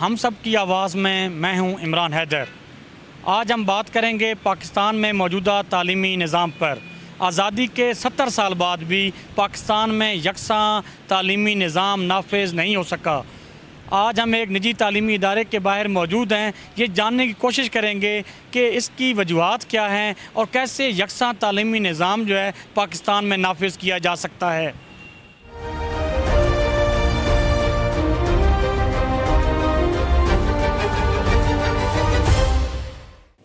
ہم سب کی آواز میں ہوں عمران حیدر۔ آج ہم بات کریں گے پاکستان میں موجودہ تعلیمی نظام پر۔ آزادی کے 70 سال بعد بھی پاکستان میں یکساں تعلیمی نظام نافذ نہیں ہو سکا۔ آج ہم ایک نجی تعلیمی ادارے کے باہر موجود ہیں، یہ جاننے کی کوشش کریں گے کہ اس کی وجوہات کیا ہیں اور کیسے یکساں تعلیمی نظام جو ہے پاکستان میں نافذ کیا جا سکتا ہے۔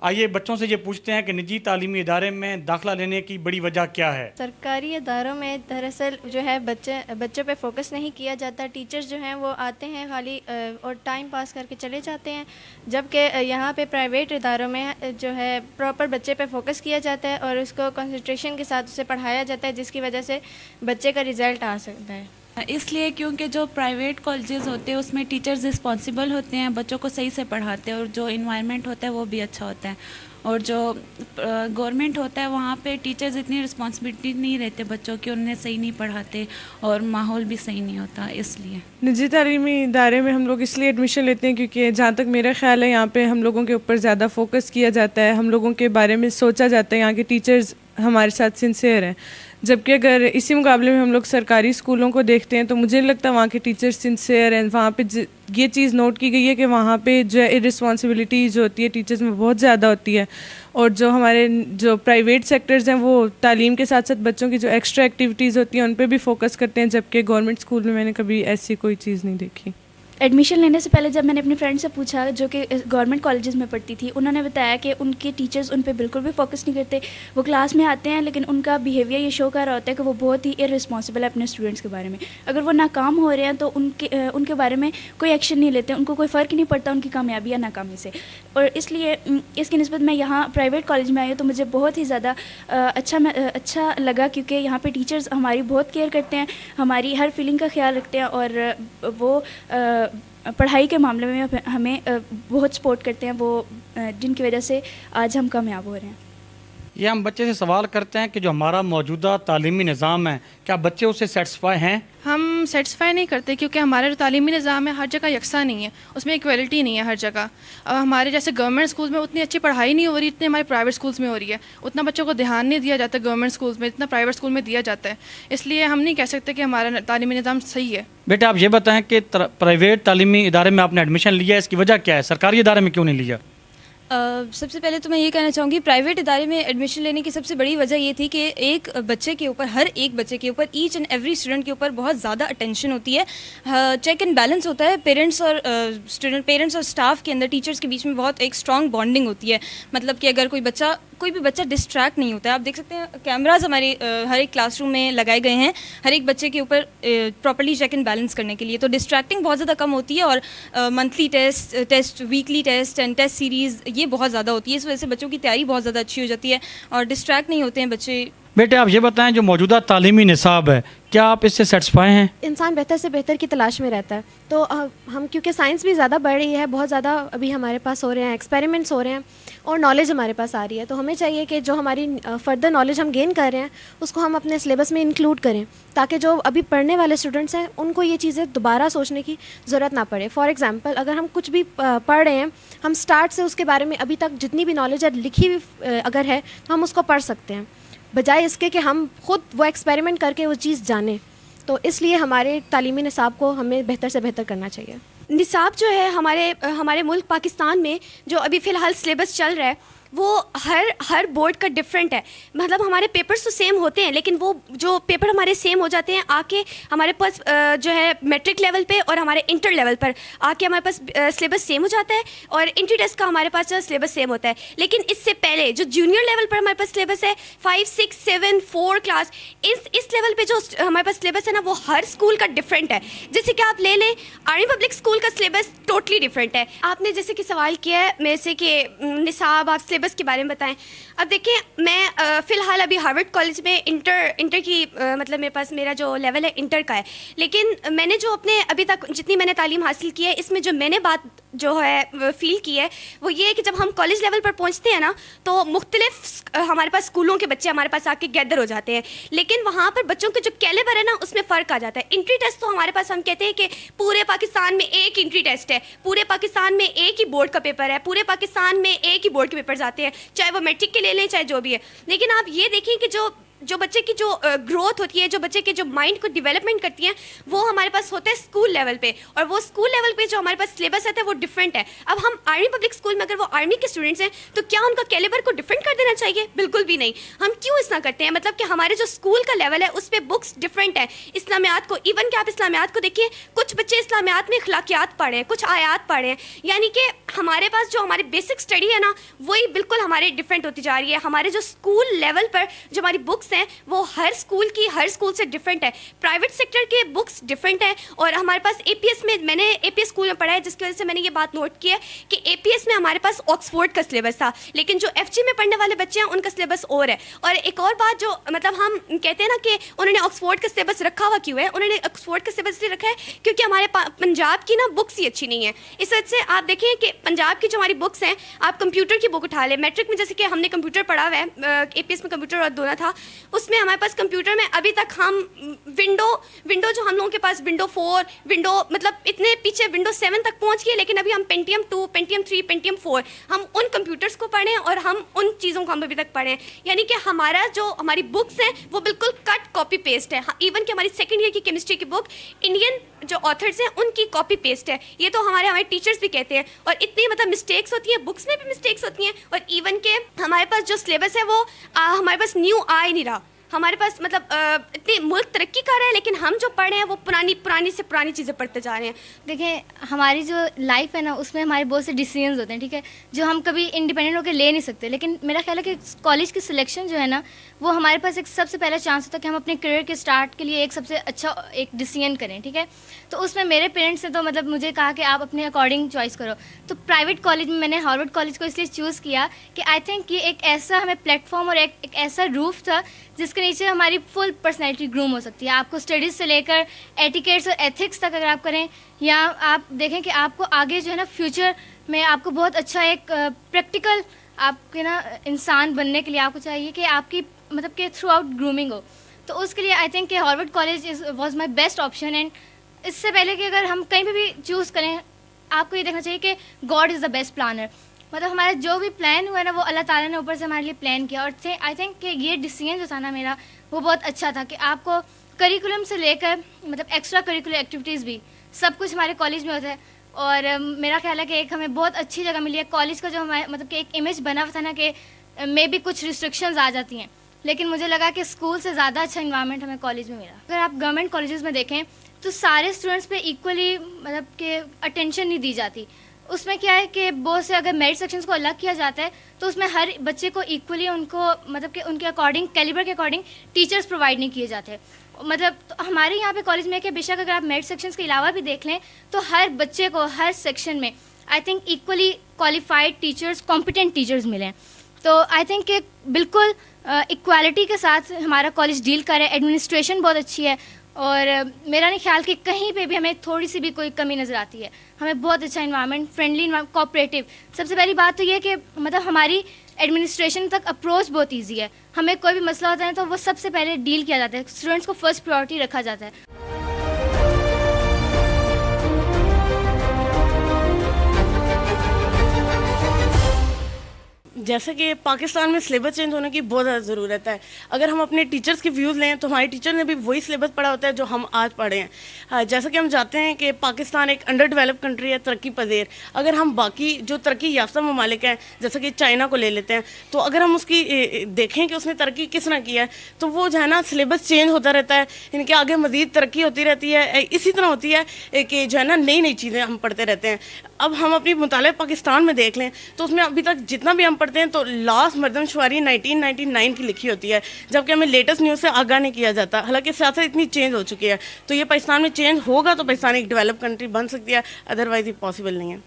آئیے بچوں سے یہ پوچھتے ہیں کہ نجی تعلیمی ادارے میں داخلہ لینے کی بڑی وجہ کیا ہے؟ سرکاری اداروں میں دراصل جو ہے بچوں پہ فوکس نہیں کیا جاتا۔ ٹیچرز جو ہیں وہ آتے ہیں خالی اور ٹائم پاس کر کے چلے جاتے ہیں، جبکہ یہاں پہ پرائیویٹ اداروں میں جو ہے پراپر بچے پہ فوکس کیا جاتا ہے اور اس کو کنسنٹریشن کے ساتھ اسے پڑھایا جاتا ہے، جس کی وجہ سے بچے کا رزلٹ آ سکتا ہے۔ اس لیے کیونکہ جو پرائیویٹ کالجز ہوتے ہیں اس میں ٹیچرز رسپانسیبل ہوتے ہیں، بچوں کو صحیح سے پڑھاتے ہیں اور جو انوائرمنٹ ہوتا ہے وہ بھی اچھا ہوتا ہے، اور جو گورنمنٹ ہوتا ہے وہاں پہ ٹیچرز اتنی رسپانسبلٹی نہیں رہتے بچوں کی، انہیں صحیح نہیں پڑھاتے اور ماحول بھی صحیح نہیں ہوتا۔ اس لیے نجی تعلیمی ادارے میں ہم لوگ اس لیے ایڈمیشن لیتے ہیں کیونکہ جہاں تک میرا خیال ہے یہاں پہ ہم لوگوں کے اوپر زیادہ فوکس کیا جاتا ہے، ہم لوگوں کے بارے میں سوچا جاتا ہے، یہاں کے ٹیچرز ہمارے ساتھ سنسیئر ہیں، جبکہ اگر اسی مقابلے میں ہم لوگ سرکاری اسکولوں کو دیکھتے ہیں تو مجھے نہیں لگتا وہاں کے ٹیچرز سنسیئر ہیں۔ وہاں پہ یہ چیز نوٹ کی گئی ہے کہ وہاں پہ جو ہے رسپانسبلٹی جو ہوتی ہے ٹیچرز میں بہت زیادہ ہوتی ہے، اور جو ہمارے جو پرائیویٹ سیکٹرز ہیں وہ تعلیم کے ساتھ ساتھ بچوں کی جو ایکسٹرا ایکٹیویٹیز ہوتی ہیں ان پہ بھی فوکس کرتے ہیں، جبکہ گورنمنٹ اسکول میں نے کبھی ایسی کوئی چیز نہیں دیکھی۔ ایڈمیشن لینے سے پہلے جب میں نے اپنی فرینڈ سے پوچھا جو کہ گورنمنٹ کالجز میں پڑھتی تھی، انہوں نے بتایا کہ ان کے ٹیچرز ان پہ بالکل بھی فوکس نہیں کرتے۔ وہ کلاس میں آتے ہیں لیکن ان کا بیہیویئر یہ شو کر رہا ہوتا ہے کہ وہ بہت ہی ارسپانسبل ہے اپنے اسٹوڈنٹس کے بارے میں۔ اگر وہ ناکام ہو رہے ہیں تو ان کے بارے میں کوئی ایکشن نہیں لیتے، ان کو کوئی فرق نہیں پڑتا ان کی کامیابی یا ناکامی سے۔ اور اس لیے اس کی نسبت میں یہاں پرائیویٹ کالج میں آئی ہوں تو مجھے بہت ہی زیادہ اچھا لگا، کیونکہ یہاں پہ ٹیچرز ہماری بہت کیئر کرتے ہیں، ہماری ہر فیلنگ کا خیال رکھتے ہیں، اور وہ پڑھائی کے معاملے میں ہمیں بہت سپورٹ کرتے ہیں، وہ جن کی وجہ سے آج ہم کامیاب ہو رہے ہیں۔ یہ ہم بچے سے سوال کرتے ہیں کہ جو ہمارا موجودہ تعلیمی نظام ہے کیا بچے اسے سیٹسفائی ہیں؟ ہم سیٹسفائی نہیں کرتے کیونکہ ہمارا جو تعلیمی نظام ہے ہر جگہ یکساں نہیں ہے، اس میں ایکویلٹی نہیں ہے ہر جگہ۔ ہمارے جیسے گورنمنٹ اسکولز میں اتنی اچھی پڑھائی نہیں ہو رہی اتنی ہمارے پرائیویٹ اسکولز میں ہو رہی ہے، اتنا بچوں کو دھیان نہیں دیا جاتا گورنمنٹ اسکولز میں اتنا پرائیویٹ اسکول میں دیا جاتا ہے۔ اس لیے ہم نہیں کہہ سکتے کہ ہمارا تعلیمی نظام صحیح ہے۔ بیٹا آپ یہ بتائیں کہ پرائیویٹ تعلیمی ادارے میں آپ نے ایڈمیشن لیا ہے، اس کی وجہ کیا ہے؟ سرکاری ادارے میں کیوں نہیں لیا؟ سب سے پہلے تو میں یہ کہنا چاہوں گی پرائیویٹ ادارے میں ایڈمیشن لینے کی سب سے بڑی وجہ یہ تھی کہ ایک بچے کے اوپر، ہر ایک بچے کے اوپر، ایچ اینڈ ایوری اسٹوڈنٹ کے اوپر بہت زیادہ اٹینشن ہوتی ہے، چیک اینڈ بیلنس ہوتا ہے، پیرنٹس اور اسٹاف کے اندر، ٹیچرس کے بیچ میں بہت ایک اسٹرانگ بانڈنگ ہوتی ہے۔ مطلب کہ اگر کوئی بھی بچہ ڈسٹریکٹ نہیں ہوتا ہے۔ آپ دیکھ سکتے ہیں کیمراز ہمارے ہر ایک کلاس روم میں لگائے گئے ہیں ہر ایک بچے کے اوپر پراپرلی چیک اینڈ بیلنس کرنے کے لیے، تو ڈسٹریکٹنگ بہت زیادہ کم ہوتی ہے، اور monthly test weekly test and test series یہ بہت زیادہ ہوتی ہے، اس وجہ سے بچوں کی تیاری بہت زیادہ اچھی ہو جاتی ہے اور ڈسٹریکٹ نہیں ہوتے ہیں بچے۔ بیٹے آپ یہ بتائیں جو موجودہ تعلیمی نصاب ہے کیا آپ اس سے سیٹسفائی ہیں؟ انسان بہتر سے بہتر کی تلاش میں رہتا ہے، تو ہم کیونکہ سائنس بھی زیادہ بڑھ رہی ہے، بہت زیادہ ابھی ہمارے پاس ہو رہے ہیں، ایکسپیریمنٹس ہو رہے ہیں اور نالج ہمارے پاس آ رہی ہے، تو ہمیں چاہیے کہ جو ہماری فردر نالج ہم گین کر رہے ہیں اس کو ہم اپنے سلیبس میں انکلوڈ کریں، تاکہ جو ابھی پڑھنے والے اسٹوڈنٹس ہیں ان کو یہ چیزیں دوبارہ سوچنے کی ضرورت نہ پڑے۔ فار ایگزامپل اگر ہم کچھ بھی پڑھ رہے ہیں، ہم اسٹارٹ سے اس کے بارے میں ابھی تک جتنی بھی نالج ہے لکھی ہوئی اگر ہے تو ہم اس کو پڑھ سکتے ہیں، بجائے اس کے کہ ہم خود وہ ایکسپیریمنٹ کر کے وہ چیز جانیں۔ تو اس لیے ہمارے تعلیمی نصاب کو ہمیں بہتر سے بہتر کرنا چاہیے۔ نصاب جو ہے ہمارے ملک پاکستان میں جو ابھی فی الحال سلیبس چل رہا ہے وہ ہر بورڈ کا ڈفرینٹ ہے۔ مطلب ہمارے پیپرز تو سیم ہوتے ہیں لیکن وہ جو پیپر ہمارے سیم ہو جاتے ہیں آ کے ہمارے پاس جو ہے میٹرک لیول پہ اور ہمارے انٹر لیول پر آ کے ہمارے پاس سلیبس سیم ہو جاتا ہے، اور انٹری ٹیسٹ کا ہمارے پاس سلیبس سیم ہوتا ہے۔ لیکن اس سے پہلے جو جونیئر لیول پر ہمارے پاس سلیبس ہے 5 6 7 4 کلاس، اس لیول پہ جو ہمارے پاس سلیبس ہے نا وہ ہر اسکول کا ڈفرینٹ ہے۔ جیسے کہ آپ لے لیں آرمی پبلک اسکول کا سلیبس ٹوٹلی ڈفرینٹ ہے۔ آپ نے جیسے کہ سوال کیا ہے میرے سے کہ نصاب آپ سلیبس کے بارے میں بتائیں۔ اب دیکھیں میں فی الحال ابھی ہارورڈ کالج میں انٹر کی مطلب میرے پاس میرا جو لیول ہے انٹر کا ہے، لیکن میں نے جو اپنے ابھی تک جتنی میں نے تعلیم حاصل کی ہے اس میں جو میں نے بات جو ہے فیل کی ہے وہ یہ ہے کہ جب ہم کالج لیول پر پہنچتے ہیں نا تو مختلف ہمارے پاس اسکولوں کے بچے ہمارے پاس آ کے گیدر ہو جاتے ہیں, لیکن وہاں پر بچوں کے جو کیلیبر ہے نا اس میں فرق آ جاتا ہے. انٹری ٹیسٹ تو ہمارے پاس ہم کہتے ہیں کہ پورے پاکستان میں ایک انٹری ٹیسٹ ہے, پورے پاکستان میں ایک ہی بورڈ کا پیپر ہے, پورے پاکستان میں ایک ہی بورڈ کے پیپرز آتے ہیں, چاہے وہ میٹرک کے لے لیں چاہے جو بھی ہے. لیکن آپ یہ دیکھیں کہ جو بچے کی جو گروتھ ہوتی ہے, جو بچے کے جو مائنڈ کو ڈیولپمنٹ کرتی ہیں, وہ ہمارے پاس ہوتا ہے اسکول لیول پہ, اور وہ اسکول لیول پہ جو ہمارے پاس سلیبس آتا ہے وہ ڈفرینٹ ہے. اب ہم آرمی پبلک اسکول میں اگر وہ آرمی کے اسٹوڈنٹس ہیں تو کیا ان کا کیلیبر کو ڈفرینٹ کر دینا چاہیے؟ بالکل بھی نہیں. ہم کیوں اس طرح کرتے ہیں؟ مطلب کہ ہمارے جو اسکول کا لیول ہے اس پہ بکس ڈفرینٹ ہے. اسلامیات کو ایون کہ آپ اسلامیات کو دیکھیے, کچھ بچے اسلامیات میں اخلاقیات پڑھ رہے ہیں, کچھ آیات پڑھ رہے ہیں, یعنی کہ ہمارے پاس جو ہماری بیسک اسٹڈی ہے نا وہی بالکل ہمارے ڈفرینٹ ہوتی جا رہی ہے. ہمارے جو اسکول لیول پر جو ہماری بکس ہیں وہ ہر اسکول سے ڈفرینٹ ہے. پرائیویٹ سیکٹر کے بکس ڈفرینٹ ہیں, اور ہمارے پاس اے پی ایس میں نے اے پی ایس اسکول میں پڑھا ہے, جس کی وجہ سے میں نے یہ بات نوٹ کی ہے کہ اے پی ایس میں ہمارے پاس آکسفورڈ کا سلیبس تھا, لیکن جو ایف جی میں پڑھنے والے بچے ہیں ان کا سلیبس اور ہے. اور ایک اور بات جو مطلب ہم کہتے ہیں نا کہ انہوں نے آکسفورڈ کا سلیبس رکھا ہوا کیوں ہے, انہوں نے آکسفورڈ کا سلیبس اس لیے رکھا ہے کیونکہ ہمارے پنجاب کی نا بکس ہی اچھی نہیں ہیں. اس وجہ سے آپ دیکھیں کہ پنجاب کی جو ہماری بکس ہیں, آپ کمپیوٹر کی بک اٹھا لیں, میٹرک میں جیسے کہ ہم نے کمپیوٹر پڑھا ہوا ہے, اے پی ایس میں کمپیوٹر اور دونوں تھا, اس میں ہمارے پاس کمپیوٹر میں ابھی تک ہم ونڈو جو ہم لوگوں کے پاس ونڈو 4 ونڈو مطلب اتنے پیچھے ونڈو 7 تک پہنچ گئے, لیکن ابھی ہم پینٹیم 2 پینٹیم 3 پینٹیم 4 ہم ان کمپیوٹرس کو پڑھیں اور ہم ان چیزوں کو ہم ابھی تک پڑھیں. یعنی کہ ہماری بکس ہیں وہ بالکل کٹ کاپی پیسٹ ہے. ایون کہ ہماری سیکنڈ ایئر کی کیمسٹری کی بک انڈین جو آتھرس ہیں ان کی کاپی پیسٹ ہے. یہ تو ہمارے ٹیچرس بھی کہتے ہیں. اور اتنی مطلب مسٹیکس ہوتی ہیں, بکس میں بھی مسٹیکس ہوتی ہیں, اور ایون کہ ہمارے پاس جو سلیبس ہے وہ ہمارے پاس نیو آ ہی نہیں رہا. ہمارے پاس مطلب اتنی ملک ترقی کر رہا ہے, لیکن ہم جو پڑھ رہے ہیں وہ پرانی سے پرانی چیزیں پڑھتے جا رہے ہیں. دیکھیں ہماری جو لائف ہے نا اس میں ہمارے بہت سے ڈیسیژنز ہوتے ہیں, ٹھیک ہے, جو ہم کبھی انڈیپینڈنٹ ہو کے لے نہیں سکتے. لیکن میرا خیال ہے کہ کالج کی سلیکشن جو ہے نا وہ ہمارے پاس ایک سب سے پہلا چانس ہوتا ہے کہ ہم اپنے کریئر کے اسٹارٹ کے لیے ایک سب سے اچھا ایک ڈیسیژن کریں, ٹھیک ہے. تو اس میں میرے پیرنٹس نے تو مطلب مجھے کہا کہ آپ اپنے اکارڈنگ چوائس کرو. تو پرائیویٹ کالج میں نے ہارورڈ کالج کو اس لیے چوز کیا کہ آئی تھنک یہ ایک ایسا ہمیں پلیٹ فارم اور ایک ایسا روف تھا جس کے نیچے ہماری فل پرسنالٹی گروم ہو سکتی ہے. آپ کو اسٹڈیز سے لے کر ایٹیکیٹس اور ایتھکس تک اگر آپ کریں, یا آپ دیکھیں کہ آپ کو آگے جو ہے نا فیوچر میں آپ کو بہت اچھا ایک پریکٹیکل آپ کے نا انسان بننے کے لیے آپ کو چاہیے کہ آپ کی مطلب کہ تھرو آؤٹ گرومنگ ہو. تو اس کے لیے آئی تھنک کہ Harvard college was my best option. And اس سے پہلے کہ اگر ہم کہیں پہ بھی چوز کریں, آپ کو یہ دیکھنا چاہیے کہ God is the best planner. مطلب ہمارا جو بھی پلان ہوا ہے نا وہ اللہ تعالیٰ نے اوپر سے ہمارے لیے پلان کیا. اور آئی تھنک کہ یہ ڈیسیژن جو تھا نا میرا وہ بہت اچھا تھا کہ آپ کو کریکولم سے لے کر مطلب ایکسٹرا کریکولر ایکٹیویٹیز بھی سب کچھ ہمارے کالج میں ہوتا ہے. اور میرا خیال ہے کہ ایک ہمیں بہت اچھی جگہ ملی ہے. کالج کا جو ہمارا مطلب کہ ایک امیج بنا ہوا تھا نا کہ مے بھی کچھ ریسٹرکشنز آ جاتی ہیں, لیکن مجھے لگا کہ اسکول سے زیادہ اچھا انوائرمنٹ ہمیں کالج میں ملا. اگر آپ گورنمنٹ کالجز میں دیکھیں تو سارے اسٹوڈنٹس پہ ایکولی مطلب کہ اٹینشن نہیں دی جاتی. اس میں کیا ہے کہ بہت سے اگر میرٹ سیکشنز کو الگ کیا جاتا ہے تو اس میں ہر بچے کو ایکولی ان کو مطلب کہ ان کے اکارڈنگ کیلیبر کے اکارڈنگ ٹیچرز پرووائڈ نہیں کیے جاتے. مطلب ہمارے یہاں پہ کالج میں کہ بے شک اگر آپ میرٹ سیکشنز کے علاوہ بھی دیکھ لیں تو ہر بچے کو ہر سیکشن میں I think equally qualified teachers, competent teachers ملیں. تو آئی تھنک کہ بالکل ایکوالٹی کے ساتھ ہمارا کالج ڈیل کر رہا ہے. ایڈمنسٹریشن بہت اچھی ہے, اور میرا نہیں خیال کہ کہیں پہ بھی ہمیں تھوڑی سی بھی کوئی کمی نظر آتی ہے. ہمیں بہت اچھا انوائرمنٹ, فرینڈلی انوائرمنٹ, کوآپریٹیو. سب سے پہلی بات تو یہ کہ مطلب ہماری ایڈمنسٹریشن تک اپروچ بہت ایزی ہے. ہمیں کوئی بھی مسئلہ ہوتا ہے تو وہ سب سے پہلے ڈیل کیا جاتا ہے, اسٹوڈنٹس کو فرسٹ پرائیورٹی رکھا جاتا ہے. جیسے کہ پاکستان میں سلیبس چینج ہونے کی بہت زیادہ ضرورت ہے. اگر ہم اپنے ٹیچرز کے ویوز لیں تو ہمارے ٹیچر نے بھی وہی سلیبس پڑھا ہوتا ہے جو ہم آج پڑھے ہیں. جیسا کہ ہم جانتے ہیں کہ پاکستان ایک انڈر ڈیولپ کنٹری ہے, ترقی پذیر. اگر ہم باقی جو ترقی یافتہ ممالک ہیں جیسا کہ چائنا کو لے لیتے ہیں, تو اگر ہم اس کی دیکھیں کہ اس نے ترقی کس طرح کی ہے تو وہ جو ہے نا سلیبس چینج ہوتا رہتا ہے, ان کے آگے مزید ترقی ہوتی رہتی ہے. اسی طرح ہوتی ہے کہ جو ہے نا نئی چیزیں ہم پڑھتے رہتے ہیں. اب ہم اپنی مطالعہ پاکستان میں دیکھ لیں تو اس میں ابھی تک جتنا بھی ہم پڑھتے ہیں تو لاسٹ مردم شماری 1999 کی لکھی ہوتی ہے, جبکہ ہمیں لیٹسٹ نیوز سے آگاہ نہیں کیا جاتا. حالانکہ سیاست اتنی چینج ہو چکی ہے, تو یہ پاکستان میں چینج ہوگا تو پاکستان ایک ڈیولپ کنٹری بن سکتی ہے, ادروائز یہ پاسبل نہیں ہے.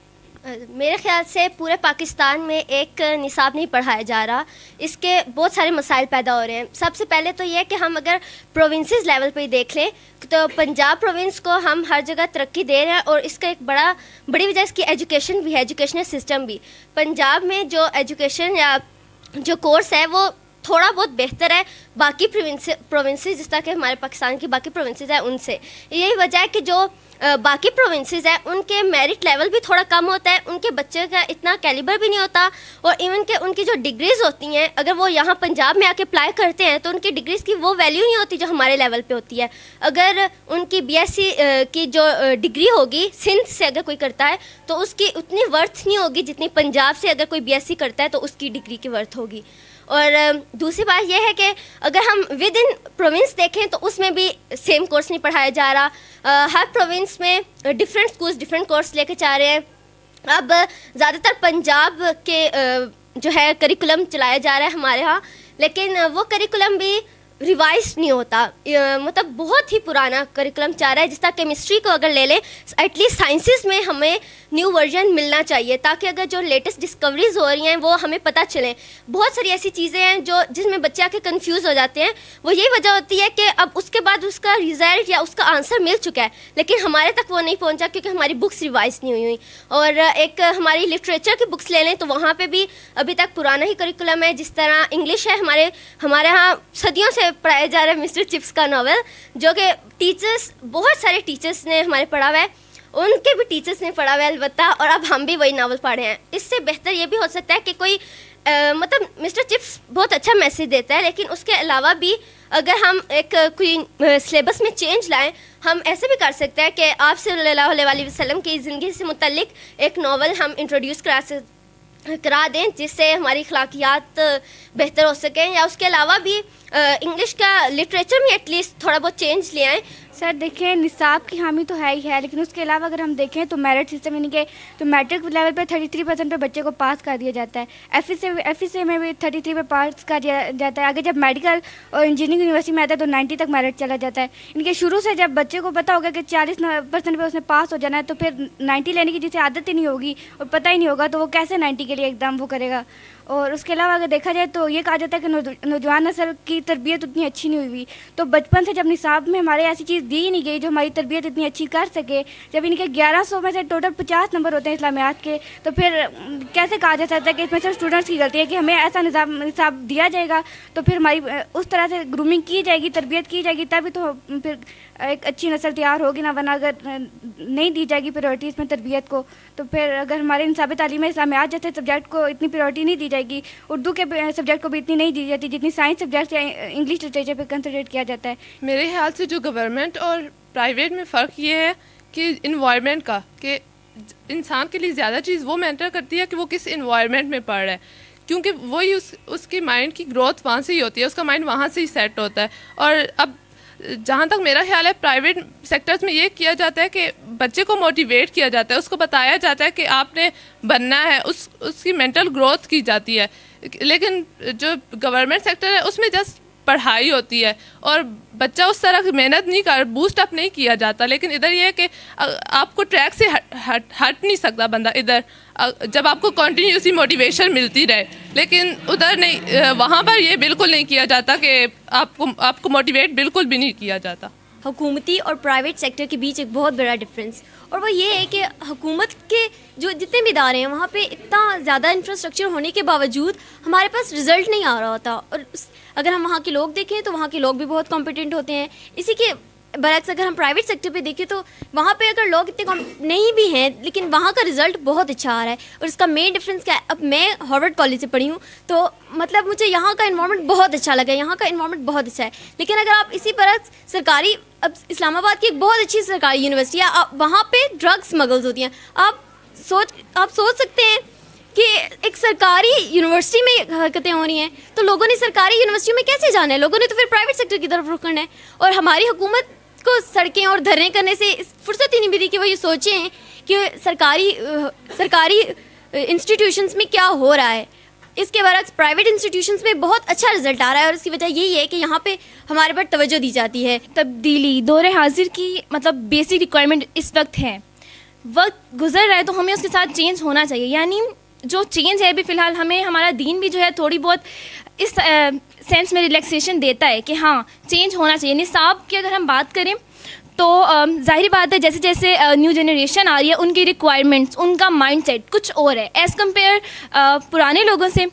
میرے خیال سے پورے پاکستان میں ایک نصاب نہیں پڑھایا جا رہا. اس کے بہت سارے مسائل پیدا ہو رہے ہیں. سب سے پہلے تو یہ کہ ہم اگر پروونسز لیول پہ ہی دیکھ لیں تو پنجاب پروونس کو ہم ہر جگہ ترقی دے رہے ہیں, اور اس کا ایک بڑی وجہ اس کی ایجوکیشن بھی ہے, ایجوکیشنل سسٹم بھی. پنجاب میں جو ایجوکیشن یا جو کورس ہے وہ تھوڑا بہت بہتر ہے باقی پروونسز جس طرح کہ ہمارے پاکستان کی باقی پروونسز ہیں ان سے. یہی وجہ ہے کہ جو باقی پروونسز ہیں ان کے میرٹ لیول بھی تھوڑا کم ہوتا ہے, ان کے بچے کا اتنا کیلیبر بھی نہیں ہوتا, اور ایون کہ ان کی جو ڈگریز ہوتی ہیں اگر وہ یہاں پنجاب میں آ کے اپلائی کرتے ہیں تو ان کی ڈگریز کی وہ ویلیو نہیں ہوتی جو ہمارے لیول پہ ہوتی ہے. اگر ان کی BSc کی جو ڈگری ہوگی سندھ سے اگر کوئی کرتا ہے تو اس کی اتنی ورتھ نہیں ہوگی جتنی پنجاب سے اگر کوئی BSc کرتا ہے تو اس کی ڈگری کی ورتھ ہوگی. اور دوسری بات یہ ہے کہ اگر ہم ود ان پروونس دیکھیں تو اس میں بھی سیم کورس نہیں پڑھایا جا رہا. ہر پروونس میں ڈفرینٹ اسکولس ڈفرینٹ کورس لے کے چاہ رہے ہیں. اب زیادہ تر پنجاب کے جو ہے کریکولم چلایا جا رہا ہے ہمارے ہاں, لیکن وہ کریکولم بھی ریوائز نہیں ہوتا, مطلب بہت ہی پرانا کریکولم چاہ رہا ہے. جس طرح کیمسٹری کو اگر لے لیں ایٹ لیسٹ سائنسز میں ہمیں نیو ورژن ملنا چاہیے تاکہ اگر جو لیٹسٹ ڈسکوریز ہو رہی ہیں وہ ہمیں پتہ چلیں. بہت ساری ایسی چیزیں ہیں جس میں بچے آ کے کنفیوز ہو جاتے ہیں. وہ یہی وجہ ہوتی ہے کہ اب اس کے بعد اس کا ریزلٹ یا اس کا آنسر مل چکا ہے لیکن ہمارے تک وہ نہیں پہنچا کیونکہ ہماری بکس ریوائز نہیں ہوئی. اور ایک ہماری لٹریچر کی بکس لے لیں تو وہاں پہ بھی ابھی تک پرانا ہی کریکولم ہے. جس طرح انگلش ہے ہمارے ہاں صدیوں سے پڑھایا جا رہا ہے مسٹر چپس کا ناول, جو کہ ٹیچرس بہت سارے ٹیچرس نے ہمارے پڑھا ہوا ہے, ان کے بھی ٹیچرس نے پڑھا ہوا ہے البتہ, اور اب ہم بھی وہی ناول پڑھ رہے ہیں. اس سے بہتر یہ بھی ہو سکتا ہے کہ کوئی مطلب مسٹر چپس بہت اچھا میسیج دیتا ہے لیکن اس کے علاوہ بھی اگر ہم ایک کوئی سلیبس میں چینج لائیں, ہم ایسے بھی کر سکتے ہیں کہ آپ صلی اللہ علیہ وسلم کی زندگی سے متعلق ایک ناول ہم انٹروڈیوس کرا دیں جس سے ہماری اخلاقیات بہتر ہو سکیں. یا اس کے علاوہ بھی انگلش کا لٹریچر میں ایٹ لیسٹ تھوڑا بہت چینج لے آئیں. سر دیکھیں نصاب کی حامی تو ہے ہی ہے, لیکن اس کے علاوہ اگر ہم دیکھیں تو میرٹ سسٹم یعنی کہ تو میٹرک لیول پہ 33% پہ بچے کو پاس کر دیا جاتا ہے. ایف ای سی میں بھی 33 پہ پاس کر دیا جاتا ہے. آگے جب میڈیکل اور انجینئرنگ یونیورسٹی میں آتا ہے تو 90 تک میرٹ چلا جاتا ہے. ان کے شروع سے جب بچے کو پتہ ہوگا کہ 40% پہ اس نے پاس ہو جانا ہے تو پھر 90 لینے کی جسے عادت ہی نہیں ہوگی اور پتہ ہی نہیں ہوگا تو وہ کیسے 90 کے لیے ایگزام وہ کرے گا. اور اس کے علاوہ اگر دیکھا جائے تو یہ کہا جاتا ہے کہ نوجوان نسل کی تربیت اتنی اچھی نہیں ہوئی, تو بچپن سے جب نصاب میں ہمارے ایسی چیز دی ہی نہیں گئی جو ہماری تربیت اتنی اچھی کر سکے, جب ان کے 1100 میں سے ٹوٹل 50 نمبر ہوتے ہیں اسلامیات کے, تو پھر کیسے کہا جا سکتا ہے کہ اس میں صرف اسٹوڈنٹس کی غلطی ہے کہ ہمیں ایسا نصاب دیا جائے گا تو پھر ہماری اس طرح سے گرومنگ کی جائے گی, تربیت کی جائے گی, تبھی تو پھر ایک اچھی نسل تیار ہوگی نا, ورنہ اگر نہیں دی جائے گی پریورٹی اس میں تربیت کو تو پھر اگر ہمارے نصاب تعلیم اسلامیات جیسے سبجیکٹ کو اتنی پریورٹی نہیں دی جائے گی, اردو کے سبجیکٹ کو بھی اتنی نہیں دی جاتی جتنی سائنس سبجیکٹ یا انگلش لٹریچر پہ کنسنٹریٹ کیا جاتا ہے. میرے خیال سے جو گورنمنٹ اور پرائیویٹ میں فرق یہ ہے کہ انوائرمنٹ کا, کہ انسان کے لیے زیادہ چیز وہ میٹر کرتی ہے کہ وہ کس انوائرمنٹ میں پڑھ رہا ہے, کیونکہ وہی اس کی مائنڈ کی گروتھ وہاں سے ہی ہوتی ہے, اس کا مائنڈ وہاں سے ہی سیٹ ہوتا ہے. اور اب جہاں تک میرا خیال ہے پرائیویٹ سیکٹرز میں یہ کیا جاتا ہے کہ بچے کو موٹیویٹ کیا جاتا ہے, اس کو بتایا جاتا ہے کہ آپ نے بننا ہے, اس کی مینٹل گروتھ کی جاتی ہے. لیکن جو گورنمنٹ سیکٹر ہے اس میں جسٹ پڑھائی ہوتی ہے اور بچہ اس طرح محنت نہیں بوسٹ اپ نہیں کیا جاتا. لیکن ادھر یہ ہے کہ آپ کو ٹریک سے ہٹ نہیں سکتا بندہ ادھر جب آپ کو کنٹینیوسلی موٹیویشن ملتی رہے, لیکن ادھر نہیں, وہاں پر یہ بالکل نہیں کیا جاتا کہ آپ کو موٹیویٹ بالکل بھی نہیں کیا جاتا. حکومتی اور پرائیویٹ سیکٹر کے بیچ ایک بہت بڑا ڈفرینس, اور وہ یہ ہے کہ حکومت کے جو جتنے بھی ادارے ہیں وہاں پہ اتنا زیادہ انفراسٹرکچر ہونے کے باوجود ہمارے پاس رزلٹ نہیں آ رہا ہوتا. اور اگر ہم وہاں کے لوگ دیکھیں تو وہاں کے لوگ بھی بہت کمپیٹنٹ ہوتے ہیں. اسی کے برعکس اگر ہم پرائیویٹ سیکٹر پہ دیکھیں تو وہاں پہ اگر لوگ اتنے نہیں بھی ہیں لیکن وہاں کا رزلٹ بہت اچھا آ رہا ہے. اور اس کا مین ڈفرینس کیا ہے, اب میں ہارورڈ کالج سے پڑھی ہوں تو مطلب مجھے یہاں کا انوائرمنٹ بہت اچھا لگا, یہاں کا انوائرمنٹ بہت اچھا ہے. لیکن اگر آپ اسی برعکس سرکاری, اب اسلام آباد کی ایک بہت اچھی سرکاری یونیورسٹی ہے, وہاں پہ ڈرگ اسمگلز ہوتی ہیں. آپ سوچ سکتے ہیں کہ ایک سرکاری یونیورسٹی میں حرکتیں ہو رہی ہیں تو لوگوں نے سرکاری یونیورسٹی میں کیسے جانا ہے, لوگوں نے تو پھر پرائیویٹ سیکٹر کی طرف رخ کرنا ہے. اور ہماری حکومت کو سڑکیں اور دھرنے کرنے سے فرصت ہی نہیں ملی کہ وہ یہ سوچیں کہ سرکاری انسٹیٹیوشنز میں کیا ہو رہا ہے. اس کے برعکس پرائیویٹ انسٹیٹیوشنز میں بہت اچھا رزلٹ آ رہا ہے, اور اس کی وجہ یہی ہے کہ یہاں پہ ہمارے پر توجہ دی جاتی ہے. تبدیلی دور حاضر کی مطلب بیسک ریکوائرمنٹ اس وقت ہے. وقت گزر رہا ہے تو ہمیں اس کے ساتھ چینج ہونا چاہیے. یعنی جو چینج ہے ابھی فی الحال ہمیں ہمارا دین بھی جو ہے تھوڑی بہت اس سینس میں ریلیکسیشن دیتا ہے کہ ہاں چینج ہونا چاہیے. نصاب کی اگر ہم بات کریں تو ظاہری بات ہے جیسے جیسے نیو جنریشن آ رہی ہے ان کی ریکوائرمنٹس, ان کا مائنڈ سیٹ کچھ اور ہے ایز کمپیئر پرانے لوگوں سے.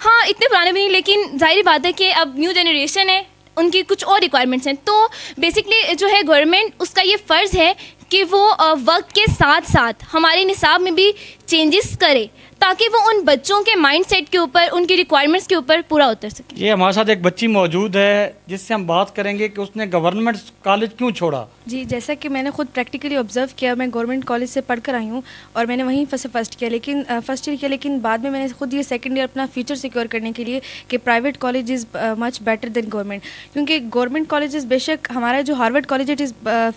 ہاں اتنے پرانے بھی نہیں, لیکن ظاہری بات ہے کہ اب نیو جنریشن ہے, ان کی کچھ اور ریکوائرمنٹس ہیں. تو بیسکلی جو ہے گورنمنٹ اس کا یہ فرض ہے کہ وہ وقت کے ساتھ ساتھ ہمارے نصاب میں بھی چینجز کرے تاکہ وہ ان بچوں کے مائنڈ سیٹ کے اوپر, ان کی ریکوائرمنٹس کے اوپر پورا اتر سکے. یہ ہمارے ساتھ ایک بچی موجود ہے جس سے ہم بات کریں گے کہ اس نے گورنمنٹ کالج کیوں چھوڑا. جی, جیسا کہ میں نے خود پریکٹیکلی آبزرو کیا, میں گورنمنٹ کالج سے پڑھ کر آئی ہوں اور میں نے وہیں فرسٹ ایئر کیا, لیکن بعد میں نے خود یہ سیکنڈ ایئر اپنا فیوچر سیکیور کرنے کے لیے کہ private college is much better than government, کیونکہ گورنمنٹ کالجز بے شک ہمارا جو Harvard college it is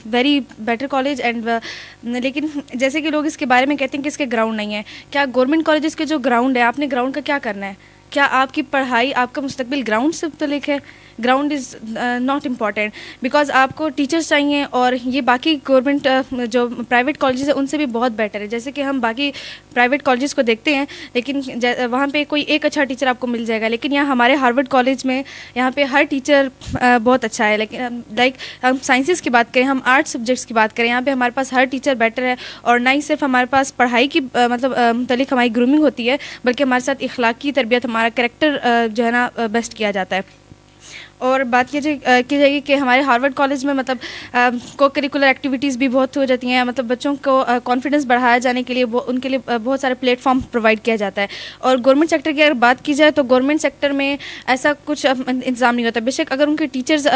very better college and لیکن جیسے کہ لوگ اس کے بارے میں کہتے ہیں کہ اس کے گراؤنڈ نہیں ہے. کیا گورنمنٹ کالجز کے جو گراؤنڈ ہے, آپ نے گراؤنڈ کا کیا کرنا ہے؟ کیا آپ کی پڑھائی, آپ کا مستقبل گراؤنڈ سے متعلق ہے؟ Ground is not important, because آپ کو ٹیچرس چاہیے, اور یہ باقی گورنمنٹ جو پرائیویٹ کالجز ہیں ان سے بھی بہت بیٹر ہے. جیسے کہ ہم باقی پرائیویٹ کالجز کو دیکھتے ہیں, لیکن وہاں پہ کوئی ایک اچھا ٹیچر آپ کو مل جائے گا, لیکن یہاں ہمارے ہارورڈ کالج میں یہاں پہ ہر ٹیچر بہت اچھا ہے. لیکن لائک ہم سائنسز کی بات کریں, ہم آرٹس سبجیکٹس کی بات کریں, یہاں پہ ہمارے پاس ہر ٹیچر بیٹر ہے, اور نہ ہی صرف ہمارے پاس پڑھائی کی متعلق ہماری گرومنگ ہوتی ہے, بلکہ ہمارے ساتھ اخلاقی تربیت, ہمارا کریکٹر جو ہے نا بیسٹ کیا جاتا ہے. اور بات یہ کی جائے گی کہ ہمارے ہارورڈ کالج میں مطلب کو کریکولر ایکٹیویٹیز بھی بہت ہو جاتی ہیں, مطلب بچوں کو کانفیڈنس بڑھایا جانے کے لیے ان کے لیے بہت سارے پلیٹ فارم پرووائڈ کیا جاتا ہے. اور گورنمنٹ سیکٹر کی اگر بات کی جائے تو گورنمنٹ سیکٹر میں ایسا کچھ انتظام نہیں ہوتا. بے شک اگر ان کے ٹیچرز